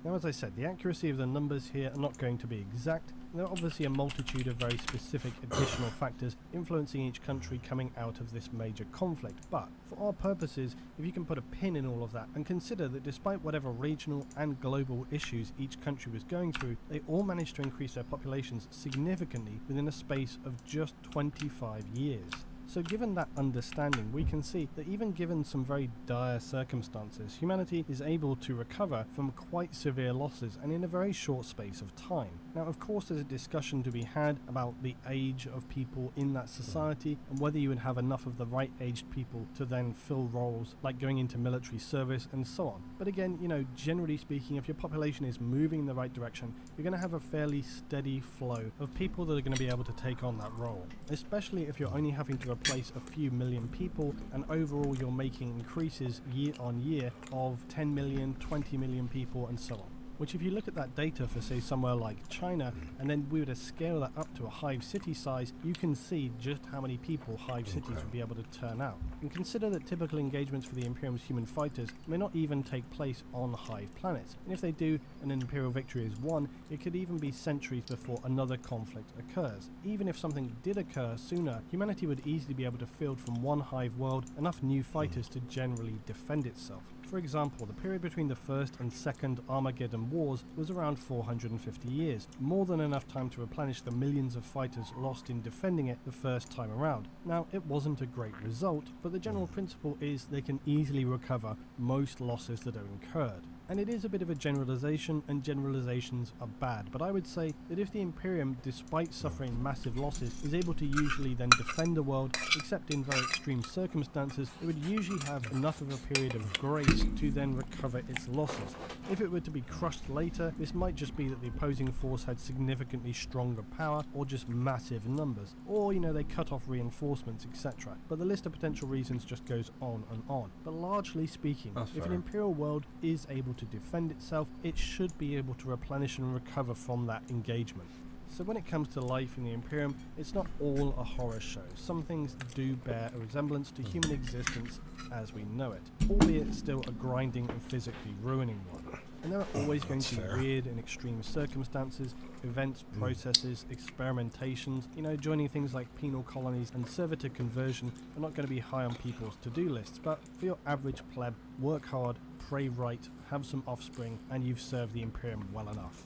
Speaker 3: Now, as I said, the accuracy of the numbers here are not going to be exact. There are obviously a multitude of very specific additional factors influencing each country coming out of this major conflict, but for our purposes, if you can put a pin in all of that and consider that despite whatever regional and global issues each country was going through, they all managed to increase their populations significantly within a space of just 25 years. So given that understanding, we can see that even given some very dire circumstances, humanity is able to recover from quite severe losses and in a very short space of time. Now, of course, there's a discussion to be had about the age of people in that society and whether you would have enough of the right aged people to then fill roles like going into military service and so on. But again, generally speaking, if your population is moving in the right direction, you're going to have a fairly steady flow of people that are going to be able to take on that role, especially if you're only having to replace a few million people and overall you're making increases year on year of 10 million, 20 million people and so on. Which if you look at that data for say somewhere like China, and then we were to scale that up to a hive city size, you can see just how many people hive cities would be able to turn out. And consider that typical engagements for the Imperium's human fighters may not even take place on hive planets. And if they do and an Imperial victory is won, it could even be centuries before another conflict occurs. Even if something did occur sooner, humanity would easily be able to field from one hive world enough new fighters to generally defend itself. For example, the period between the First and Second Armageddon Wars was around 450 years, more than enough time to replenish the millions of fighters lost in defending it the first time around. Now, it wasn't a great result, but the general principle is they can easily recover most losses that are incurred. And it is a bit of a generalization, and generalizations are bad, but I would say that if the Imperium, despite suffering massive losses, is able to usually then defend the world, except in very extreme circumstances, it would usually have enough of a period of grace to then recover its losses. If it were to be crushed later, this might just be that the opposing force had significantly stronger power, or just massive numbers, or they cut off reinforcements, etc. But the list of potential reasons just goes on and on. But largely speaking, if an Imperial world is able to defend itself, it should be able to replenish and recover from that engagement. So when it comes to life in the Imperium, it's not all a horror show. Some things do bear a resemblance to human existence as we know it, albeit still a grinding and physically ruining one. And there are always going to be weird and extreme circumstances, events, processes, experimentations. Joining things like penal colonies and servitor conversion are not going to be high on people's to-do lists, but for your average pleb, work hard, pray right, have some offspring, and you've served the Imperium well enough.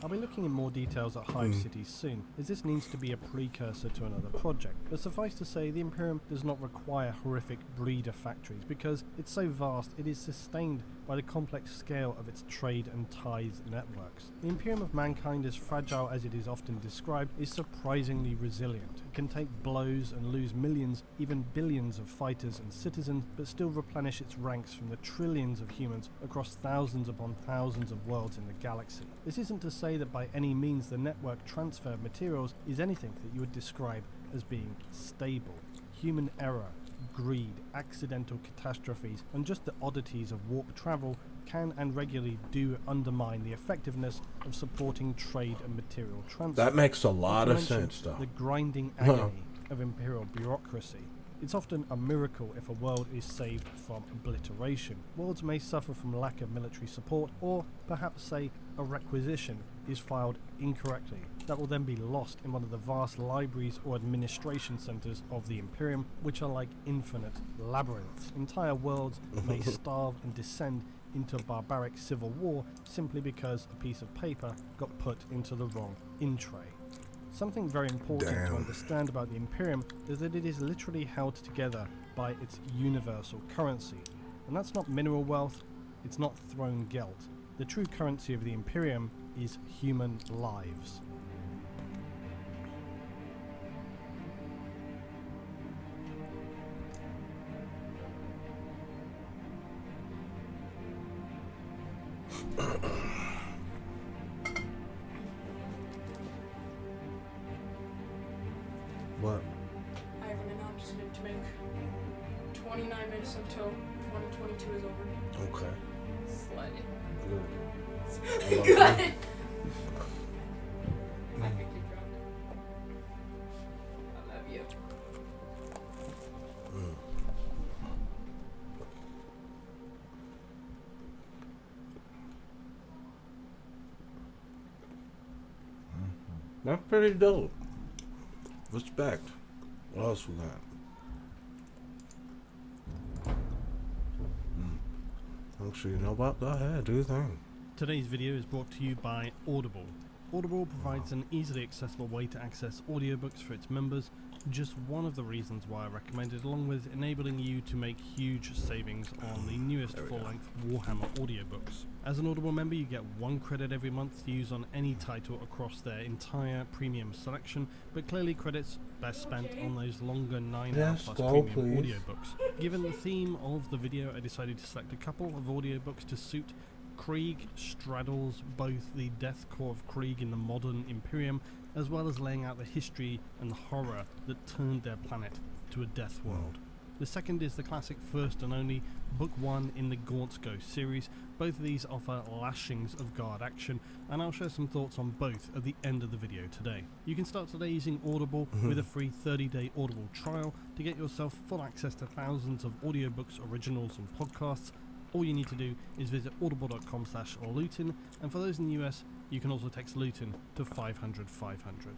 Speaker 3: I'll be looking in more details at Hive Cities soon, as this needs to be a precursor to another project, but suffice to say the Imperium does not require horrific breeder factories because it's so vast it is sustained by the complex scale of its trade and ties networks. The Imperium of mankind, as fragile as it is often described, is surprisingly resilient. It can take blows and lose millions, even billions of fighters and citizens, but still replenish its ranks from the trillions of humans across thousands upon thousands of worlds in the galaxy. This isn't to say that by any means the network transfer of materials is anything that you would describe as being stable. Human error, greed, accidental catastrophes, and just the oddities of warp travel can and regularly do undermine the effectiveness of supporting trade and material transfer.
Speaker 1: That makes a lot of sense, though.
Speaker 3: The grinding agony of Imperial bureaucracy. It's often a miracle if a world is saved from obliteration. Worlds may suffer from lack of military support, or perhaps say a requisition is filed incorrectly. That will then be lost in one of the vast libraries or administration centers of the Imperium, which are like infinite labyrinths. Entire worlds may starve and descend into a barbaric civil war simply because a piece of paper got put into the wrong in-tray. Something very important to understand about the Imperium is that it is literally held together by its universal currency. And that's not mineral wealth, it's not throne geld. The true currency of the Imperium is human lives.
Speaker 1: What?
Speaker 2: I have an announcement to make. 29 minutes until 2022 is over.
Speaker 1: Okay.
Speaker 2: Slay.
Speaker 1: Good.
Speaker 2: Good. I think you're drunk. I love you.
Speaker 1: That's pretty dope. Respect. What else we got? I'm sure you know about. Go ahead, do your thing.
Speaker 3: Today's video is brought to you by Audible. Audible provides an easily accessible way to access audiobooks for its members, just one of the reasons why I recommend it, along with enabling you to make huge savings on the newest full-length Warhammer audiobooks. As an Audible member, you get 1 credit every month to use on any title across their entire premium selection, but clearly credits best spent on those longer 9-hour plus premium audiobooks. Given the theme of the video, I decided to select a couple of audiobooks to suit. Krieg straddles both the deathcore of Krieg in the modern Imperium, as well as laying out the history and the horror that turned their planet to a death world. The second is the classic first and only Book 1 in the Gaunt's series. Both of these offer lashings of guard action, and I'll share some thoughts on both at the end of the video today. You can start today using Audible with a free 30-day Audible trial to get yourself full access to thousands of audiobooks, originals and podcasts. All you need to do is visit audible.com/Luton, and for those in the US, you can also text Luton to 500 500.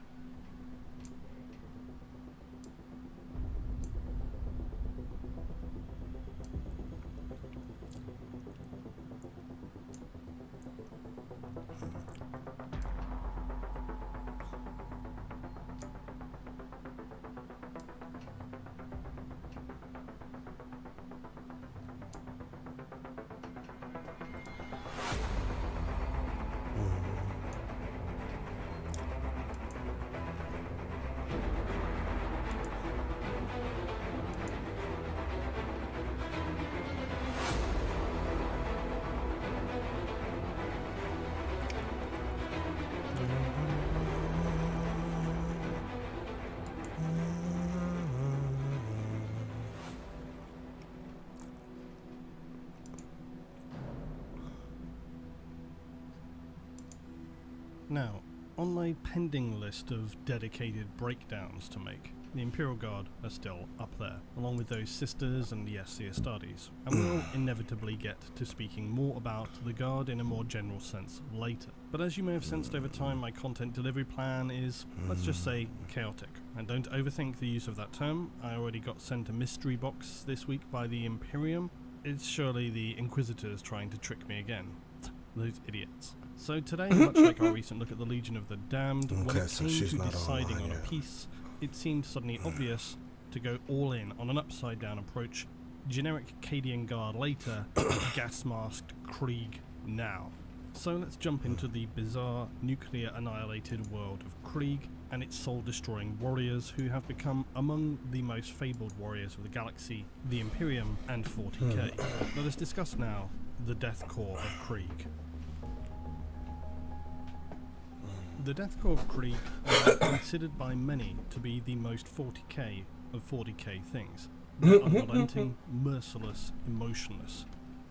Speaker 3: Now, on my pending list of dedicated breakdowns to make, the Imperial Guard are still up there, along with those sisters and yes, the Astartes, and we'll inevitably get to speaking more about the Guard in a more general sense later. But as you may have sensed over time, my content delivery plan is, let's just say, chaotic. And don't overthink the use of that term. I already got sent a mystery box this week by the Imperium. It's surely the Inquisitors trying to trick me again. Those idiots. So today, much like our recent look at the Legion of the Damned, when it came to deciding on a piece, it seemed suddenly obvious to go all in on an upside-down approach, generic Cadian Guard later, gas-masked Krieg now. So let's jump into the bizarre, nuclear-annihilated world of Krieg and its soul-destroying warriors who have become among the most fabled warriors of the galaxy, the Imperium and 40k. Let us discuss now the Death Corps of Krieg. The Death Corps of Krieg are considered by many to be the most 40k of 40k things. They're unrelenting, merciless, emotionless.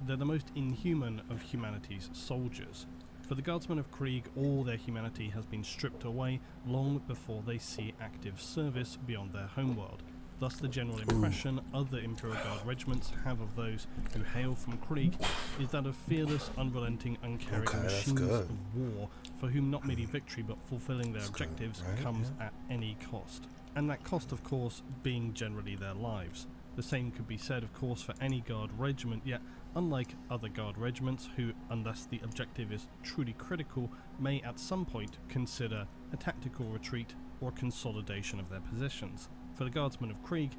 Speaker 3: They're the most inhuman of humanity's soldiers. For the Guardsmen of Krieg, all their humanity has been stripped away long before they see active service beyond their homeworld. Thus the general impression other Imperial Guard regiments have of those who hail from Krieg is that of fearless, unrelenting, uncaring machines of war for whom not merely victory but fulfilling their objectives comes at any cost. And that cost, of course, being generally their lives. The same could be said, of course, for any Guard regiment, yet unlike other Guard regiments who, unless the objective is truly critical, may at some point consider a tactical retreat or consolidation of their positions. For the Guardsmen of Krieg,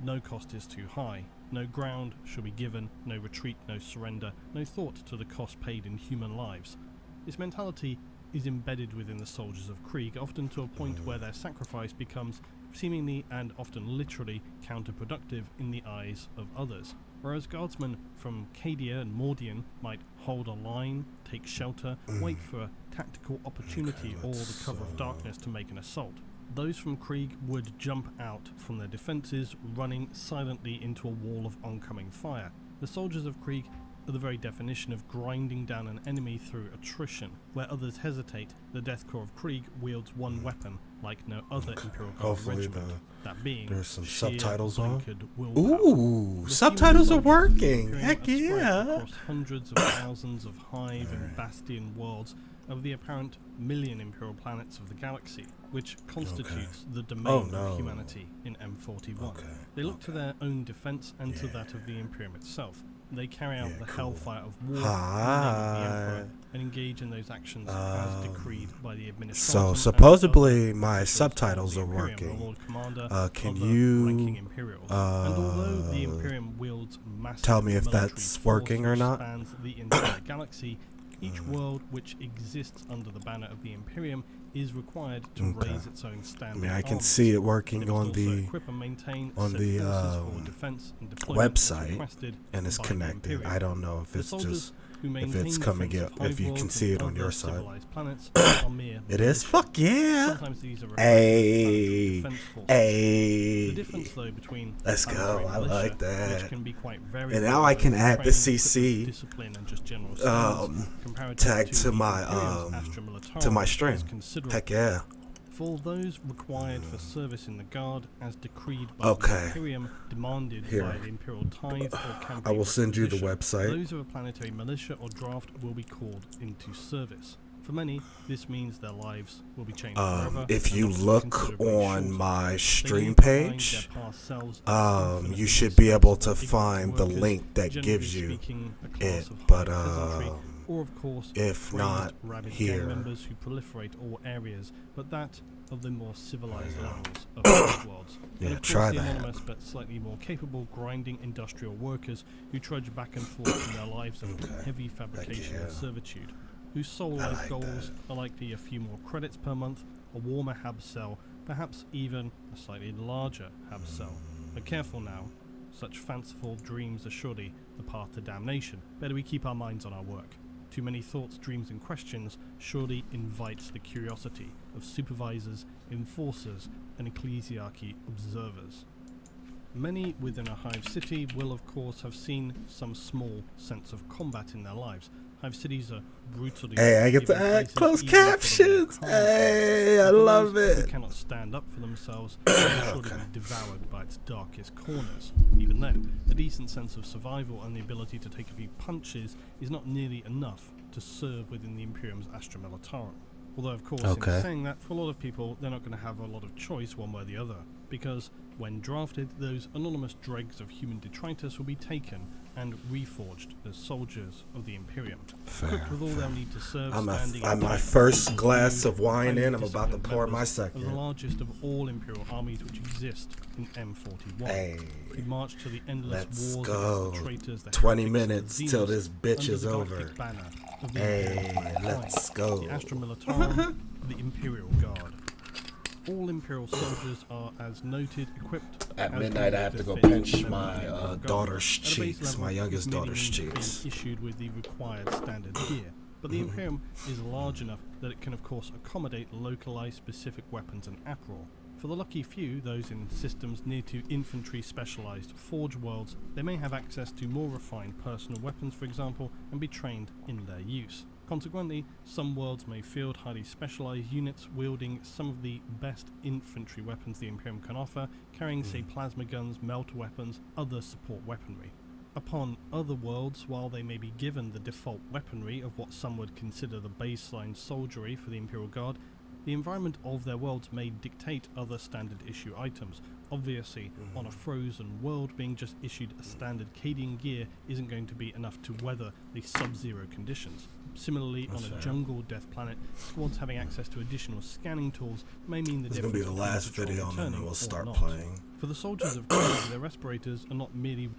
Speaker 3: no cost is too high, no ground shall be given, no retreat, no surrender, no thought to the cost paid in human lives. This mentality is embedded within the soldiers of Krieg, often to a point where their sacrifice becomes seemingly and often literally counterproductive in the eyes of others. Whereas Guardsmen from Cadia and Mordian might hold a line, take shelter, wait for a tactical opportunity or the cover of darkness to make an assault. Those from Krieg would jump out from their defences, running silently into a wall of oncoming fire. The soldiers of Krieg are the very definition of grinding down an enemy through attrition. Where others hesitate, the Death Corps of Krieg wields one weapon like no other Imperial Guard regiment, that being
Speaker 1: there's some
Speaker 3: sheer
Speaker 1: subtitles on.
Speaker 3: willpower.
Speaker 1: Ooh, subtitles are working. Heck yeah.
Speaker 3: Across hundreds of thousands of hive and bastion worlds of the apparent million Imperial planets of the galaxy, which constitutes the domain of humanity in M41. They look to their own defense and to that of the Imperium itself. They carry out the hellfire of war in the name of the Emperor and engage in those actions as decreed by the administration.
Speaker 1: So supposedly my subtitles are working. Can you tell me if that's working or not?
Speaker 3: The entire galaxy, each world which exists under the banner of the Imperium is required to raise its own standard.
Speaker 1: I mean, I can see it working on the website, and it's connected. I don't know if it's just it's coming up. If you can see it on your side, it is. Fuck yeah! Hey, hey.
Speaker 3: The difference, though, between
Speaker 1: let's go. I like that.
Speaker 3: Which can be quite
Speaker 1: and now I can add the CC tag to my stream. Heck yeah.
Speaker 3: For those required for service in the Guard as decreed by the Imperium, demanded by the Imperial Tithe or campaign
Speaker 1: I will send you the website.
Speaker 3: Those of a planetary militia or draft will be called into service. For many, this means their lives will be changed forever.
Speaker 1: If you look on my stream page, you should be able to find the link that gives you it, but
Speaker 3: or of course,
Speaker 1: if not here,
Speaker 3: members who proliferate all areas, but that of the more civilized levels of those worlds.
Speaker 1: Yeah,
Speaker 3: and of
Speaker 1: try
Speaker 3: course, the
Speaker 1: that.
Speaker 3: anonymous but slightly more capable grinding industrial workers who trudge back and forth in their lives of heavy fabrication and servitude, whose sole life goals are likely a few more credits per month, a warmer hab cell, perhaps even a slightly larger hab cell. But careful now, such fanciful dreams are surely the path to damnation. Better we keep our minds on our work. Too many thoughts, dreams and questions surely invites the curiosity of supervisors, enforcers and ecclesiarchy observers. Many within a hive city will of course have seen some small sense of combat in their lives, Hive cities are brutally...
Speaker 1: Hey, I get to
Speaker 3: given
Speaker 1: add
Speaker 3: places
Speaker 1: closed
Speaker 3: easier for the
Speaker 1: captions.
Speaker 3: more
Speaker 1: Hey, I
Speaker 3: for
Speaker 1: love
Speaker 3: those
Speaker 1: it.
Speaker 3: who cannot stand up for themselves, they're sure to be devoured by its darkest corners. Even then, a decent sense of survival and the ability to take a few punches is not nearly enough to serve within the Imperium's Astra Militarum. Although, of course, in saying that, for a lot of people, they're not going to have a lot of choice one way or the other, because when drafted, those anonymous dregs of human detritus will be taken and reforged as soldiers of the Imperium, equipped with all they'll need to serve.
Speaker 1: I'm my first glass of wine in. I'm about to pour my second.
Speaker 3: Of the largest of all Imperial armies which exist in M41.
Speaker 1: Hey,
Speaker 3: We march to the endless
Speaker 1: let's
Speaker 3: wars
Speaker 1: go.
Speaker 3: against the traitors, the
Speaker 1: 20
Speaker 3: heretics,
Speaker 1: minutes
Speaker 3: and the
Speaker 1: till
Speaker 3: Xenos,
Speaker 1: this bitch
Speaker 3: under
Speaker 1: is
Speaker 3: the
Speaker 1: over.
Speaker 3: Galactic banner of the
Speaker 1: Hey,
Speaker 3: Imperial Mankind,
Speaker 1: let's go.
Speaker 3: the Astra Militarum, the Imperial Guard. All Imperial soldiers are, as noted, equipped.
Speaker 1: At
Speaker 3: as
Speaker 1: midnight, I have to go
Speaker 3: fit
Speaker 1: pinch
Speaker 3: for
Speaker 1: my
Speaker 3: Imperial Guard.
Speaker 1: daughter's
Speaker 3: At a base
Speaker 1: cheeks,
Speaker 3: level,
Speaker 1: my youngest
Speaker 3: this merely
Speaker 1: daughter's
Speaker 3: means being
Speaker 1: cheeks.
Speaker 3: issued with the required standard gear. But the Imperium is large enough that it can, of course, accommodate localized specific weapons and apparel. For the lucky few, those in systems near to infantry specialized forge worlds, they may have access to more refined personal weapons, for example, and be trained in their use. Consequently, some worlds may field highly specialized units wielding some of the best infantry weapons the Imperium can offer, carrying, say, plasma guns, melter weapons, other support weaponry. Upon other worlds, while they may be given the default weaponry of what some would consider the baseline soldiery for the Imperial Guard, the environment of their worlds may dictate other standard issue items. Obviously, on a frozen world, being just issued a standard Cadian gear isn't going to be enough to weather the sub-zero conditions. Similarly, on a jungle death planet, squads having access to additional scanning tools may mean the
Speaker 1: This is going to be the last video and then we'll start playing.
Speaker 3: For the soldiers of Krieg, their respirators are not merely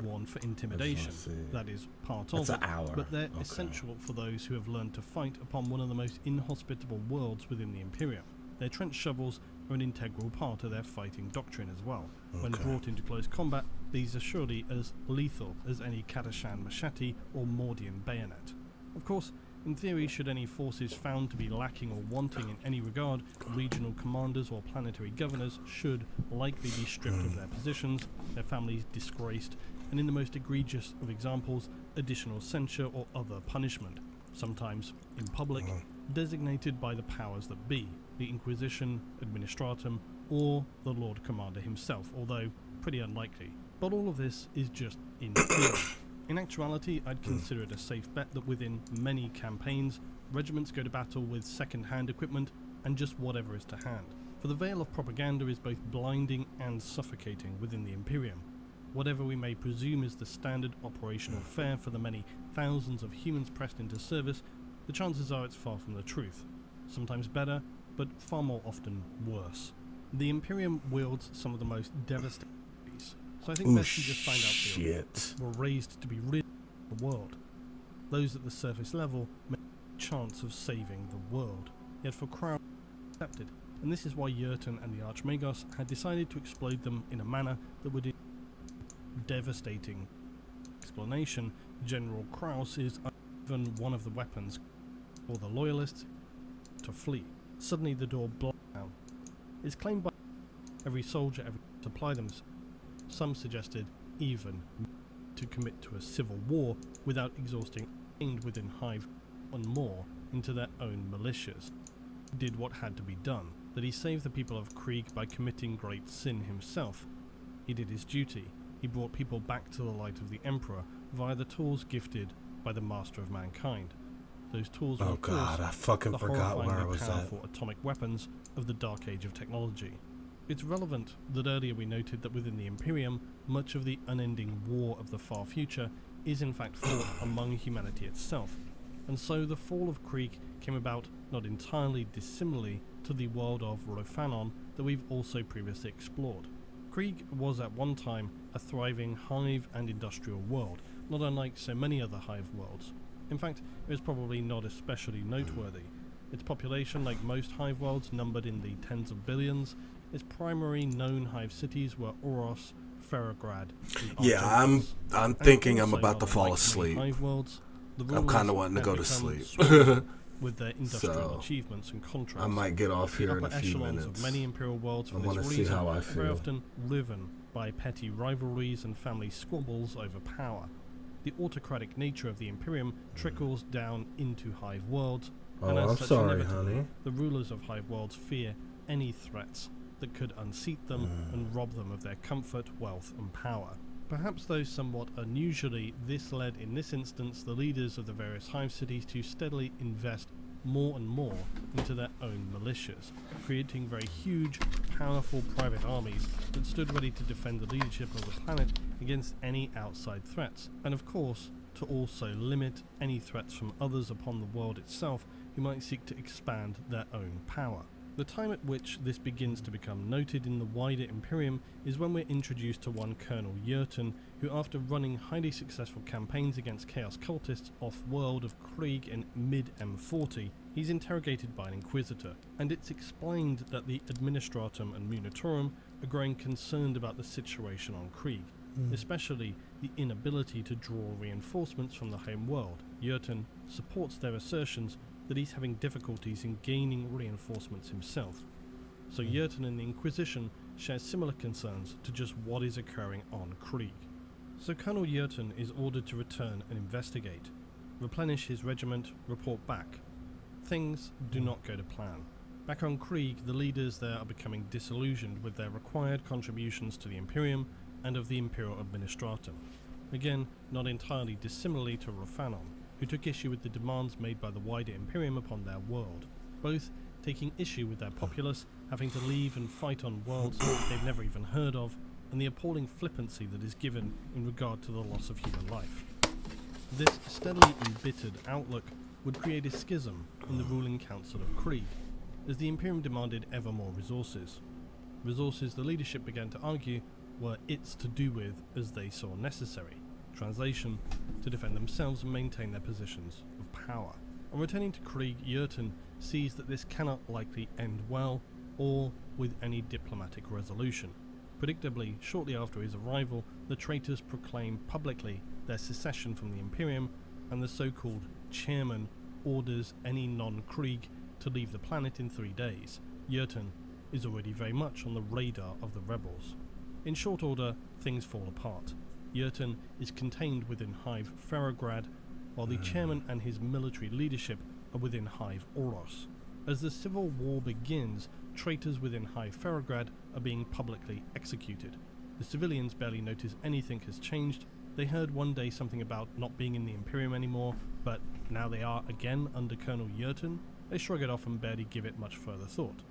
Speaker 3: worn for intimidation, that is part of it, but they're essential for those who have learned to fight upon one of the most inhospitable worlds within the Imperium. Their trench shovels are an integral part of their fighting doctrine as well. When brought into close combat, these are surely as lethal as any Katashan machete or Mordian bayonet. Of course, in theory, should any forces found to be lacking or wanting in any regard, regional commanders or planetary governors should likely be stripped of their positions, their families disgraced, and in the most egregious of examples, additional censure or other punishment, sometimes in public, designated by the powers that be, the Inquisition, Administratum, or the Lord Commander himself, although pretty unlikely. But all of this is just in theory. In actuality, I'd consider it a safe bet that within many campaigns, regiments go to battle with second-hand equipment and just whatever is to hand. For the veil of propaganda is both blinding and suffocating within the Imperium. Whatever we may presume is the standard operational fare for the many thousands of humans pressed into service, the chances are it's far from the truth. Sometimes better, but far more often worse. The Imperium wields some of the most devastating. So I think best to just find out they were raised to be rid of the world. Those at the surface level may have a chance of saving the world. Yet for crowd accepted, and this is why Yerton and the Archmagos had decided to explode them in a manner that would devastating explanation. General Kraus is even one of the weapons for the loyalists to flee. Suddenly the door blows down. It's claimed by every soldier ever to apply themselves. Some suggested even to commit to a civil war without exhausting and within Hive and more into their own militias. He did what had to be done, that he saved the people of Krieg by committing great sin himself. He did his duty. He brought people back to the light of the Emperor via the tools gifted by the Master of Mankind. Those tools were, of course,
Speaker 1: I fucking
Speaker 3: the
Speaker 1: forgot where I
Speaker 3: horrifyingly
Speaker 1: was at.
Speaker 3: powerful atomic weapons of the Dark Age of technology. It's relevant that earlier we noted that within the Imperium, much of the unending war of the far future is in fact fought among humanity itself, and so the fall of Krieg came about not entirely dissimilarly to the world of Rofanon that we've also previously explored. Krieg was at one time a thriving hive and industrial world, not unlike so many other hive worlds. In fact, it was probably not especially noteworthy. Its population, like most hive worlds, numbered in the tens of billions. Its primary known hive cities were Oros, Ferrograd,
Speaker 1: Yeah, I'm thinking I'm about to fall asleep.
Speaker 3: Hive worlds,
Speaker 1: I'm kind of wanting to go to sleep.
Speaker 3: With their industrial achievements and contracts.
Speaker 1: I might get off here in a few
Speaker 3: echelons
Speaker 1: minutes.
Speaker 3: Of many imperial worlds for
Speaker 1: I want
Speaker 3: this
Speaker 1: to see
Speaker 3: reason
Speaker 1: how I
Speaker 3: are very
Speaker 1: feel.
Speaker 3: often driven by petty rivalries and family squabbles over power. the autocratic nature of the Imperium trickles down into Hive worlds,
Speaker 1: Oh,
Speaker 3: and as
Speaker 1: I'm
Speaker 3: such,
Speaker 1: sorry,
Speaker 3: inevitably,
Speaker 1: honey.
Speaker 3: the rulers of Hive worlds fear any threats that could unseat them and rob them of their comfort, wealth, and power. Perhaps though somewhat unusually, this led in this instance the leaders of the various Hive cities to steadily invest more and more into their own militias, creating very huge, powerful private armies that stood ready to defend the leadership of the planet against any outside threats, and of course to also limit any threats from others upon the world itself who might seek to expand their own power. The time at which this begins to become noted in the wider Imperium is when we're introduced to one Colonel Yerton, who after running highly successful campaigns against Chaos cultists off-world of Krieg in mid-M40, he's interrogated by an Inquisitor, and it's explained that the Administratum and Munitorum are growing concerned about the situation on Krieg, especially the inability to draw reinforcements from the home world. Yerton supports their assertions that he's having difficulties in gaining reinforcements himself. So Yerton and the Inquisition share similar concerns to just what is occurring on Krieg. So Colonel Yerton is ordered to return and investigate, replenish his regiment, report back. Things do not go to plan. Back on Krieg, the leaders there are becoming disillusioned with their required contributions to the Imperium and of the Imperial Administratum. Again, not entirely dissimilarly to Rofanon, who took issue with the demands made by the wider Imperium upon their world, both taking issue with their populace having to leave and fight on worlds they've never even heard of, and the appalling flippancy that is given in regard to the loss of human life. This steadily embittered outlook would create a schism in the ruling council of Krieg, as the Imperium demanded ever more resources. Resources the leadership began to argue were its to do with as they saw necessary. Translation, to defend themselves and maintain their positions of power. On returning to Krieg, Yerton sees that this cannot likely end well or with any diplomatic resolution. Predictably, shortly after his arrival, the traitors proclaim publicly their secession from the Imperium, and the so-called chairman orders any non-Krieg to leave the planet in 3 days. Yerton is already very much on the radar of the rebels. In short order, things fall apart. Yerton is contained within Hive Ferrograd, while the chairman and his military leadership are within Hive Oros. As the civil war begins, traitors within Hive Ferrograd are being publicly executed. The civilians barely notice anything has changed. They heard one day something about not being in the Imperium anymore, but now they are again under Colonel Yerton. They shrug it off and barely give it much further thought.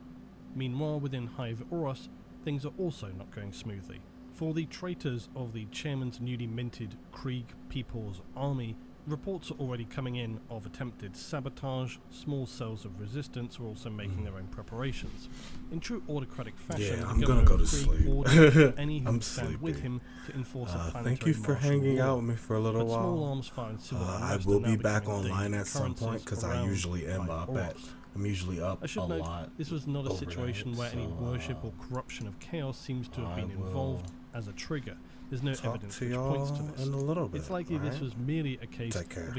Speaker 3: Meanwhile, within Hive Oros, things are also not going smoothly. For the traitors of the chairman's newly minted Krieg People's Army, reports are already coming in of attempted sabotage. Small cells of resistance are also making their own preparations. In true autocratic fashion,
Speaker 1: Yeah,
Speaker 3: the
Speaker 1: I'm gonna
Speaker 3: governor
Speaker 1: go
Speaker 3: of
Speaker 1: to
Speaker 3: Krieg
Speaker 1: sleep.
Speaker 3: ordered any who
Speaker 1: I'm
Speaker 3: stand with
Speaker 1: sleepy.
Speaker 3: him to enforce a planetary
Speaker 1: Thank you for
Speaker 3: martial
Speaker 1: hanging
Speaker 3: law.
Speaker 1: out with me for a little
Speaker 3: But small
Speaker 1: while.
Speaker 3: arms fire and civil
Speaker 1: I
Speaker 3: unrest
Speaker 1: will
Speaker 3: are now
Speaker 1: be back
Speaker 3: becoming
Speaker 1: online
Speaker 3: daily
Speaker 1: at some point
Speaker 3: occurrences
Speaker 1: because I
Speaker 3: around
Speaker 1: usually am
Speaker 3: Hive
Speaker 1: up
Speaker 3: Oros.
Speaker 1: at. I'm usually up
Speaker 3: I should
Speaker 1: a
Speaker 3: note,
Speaker 1: lot.
Speaker 3: this was not a
Speaker 1: overnight,
Speaker 3: situation where any
Speaker 1: so,
Speaker 3: worship or corruption of chaos seems to have
Speaker 1: I
Speaker 3: been involved as a trigger. There's no
Speaker 1: Talk
Speaker 3: evidence
Speaker 1: to
Speaker 3: which points to
Speaker 1: y'all
Speaker 3: this.
Speaker 1: in a little bit.
Speaker 3: It's likely this
Speaker 1: alright?
Speaker 3: was merely a case
Speaker 1: Take care.
Speaker 3: of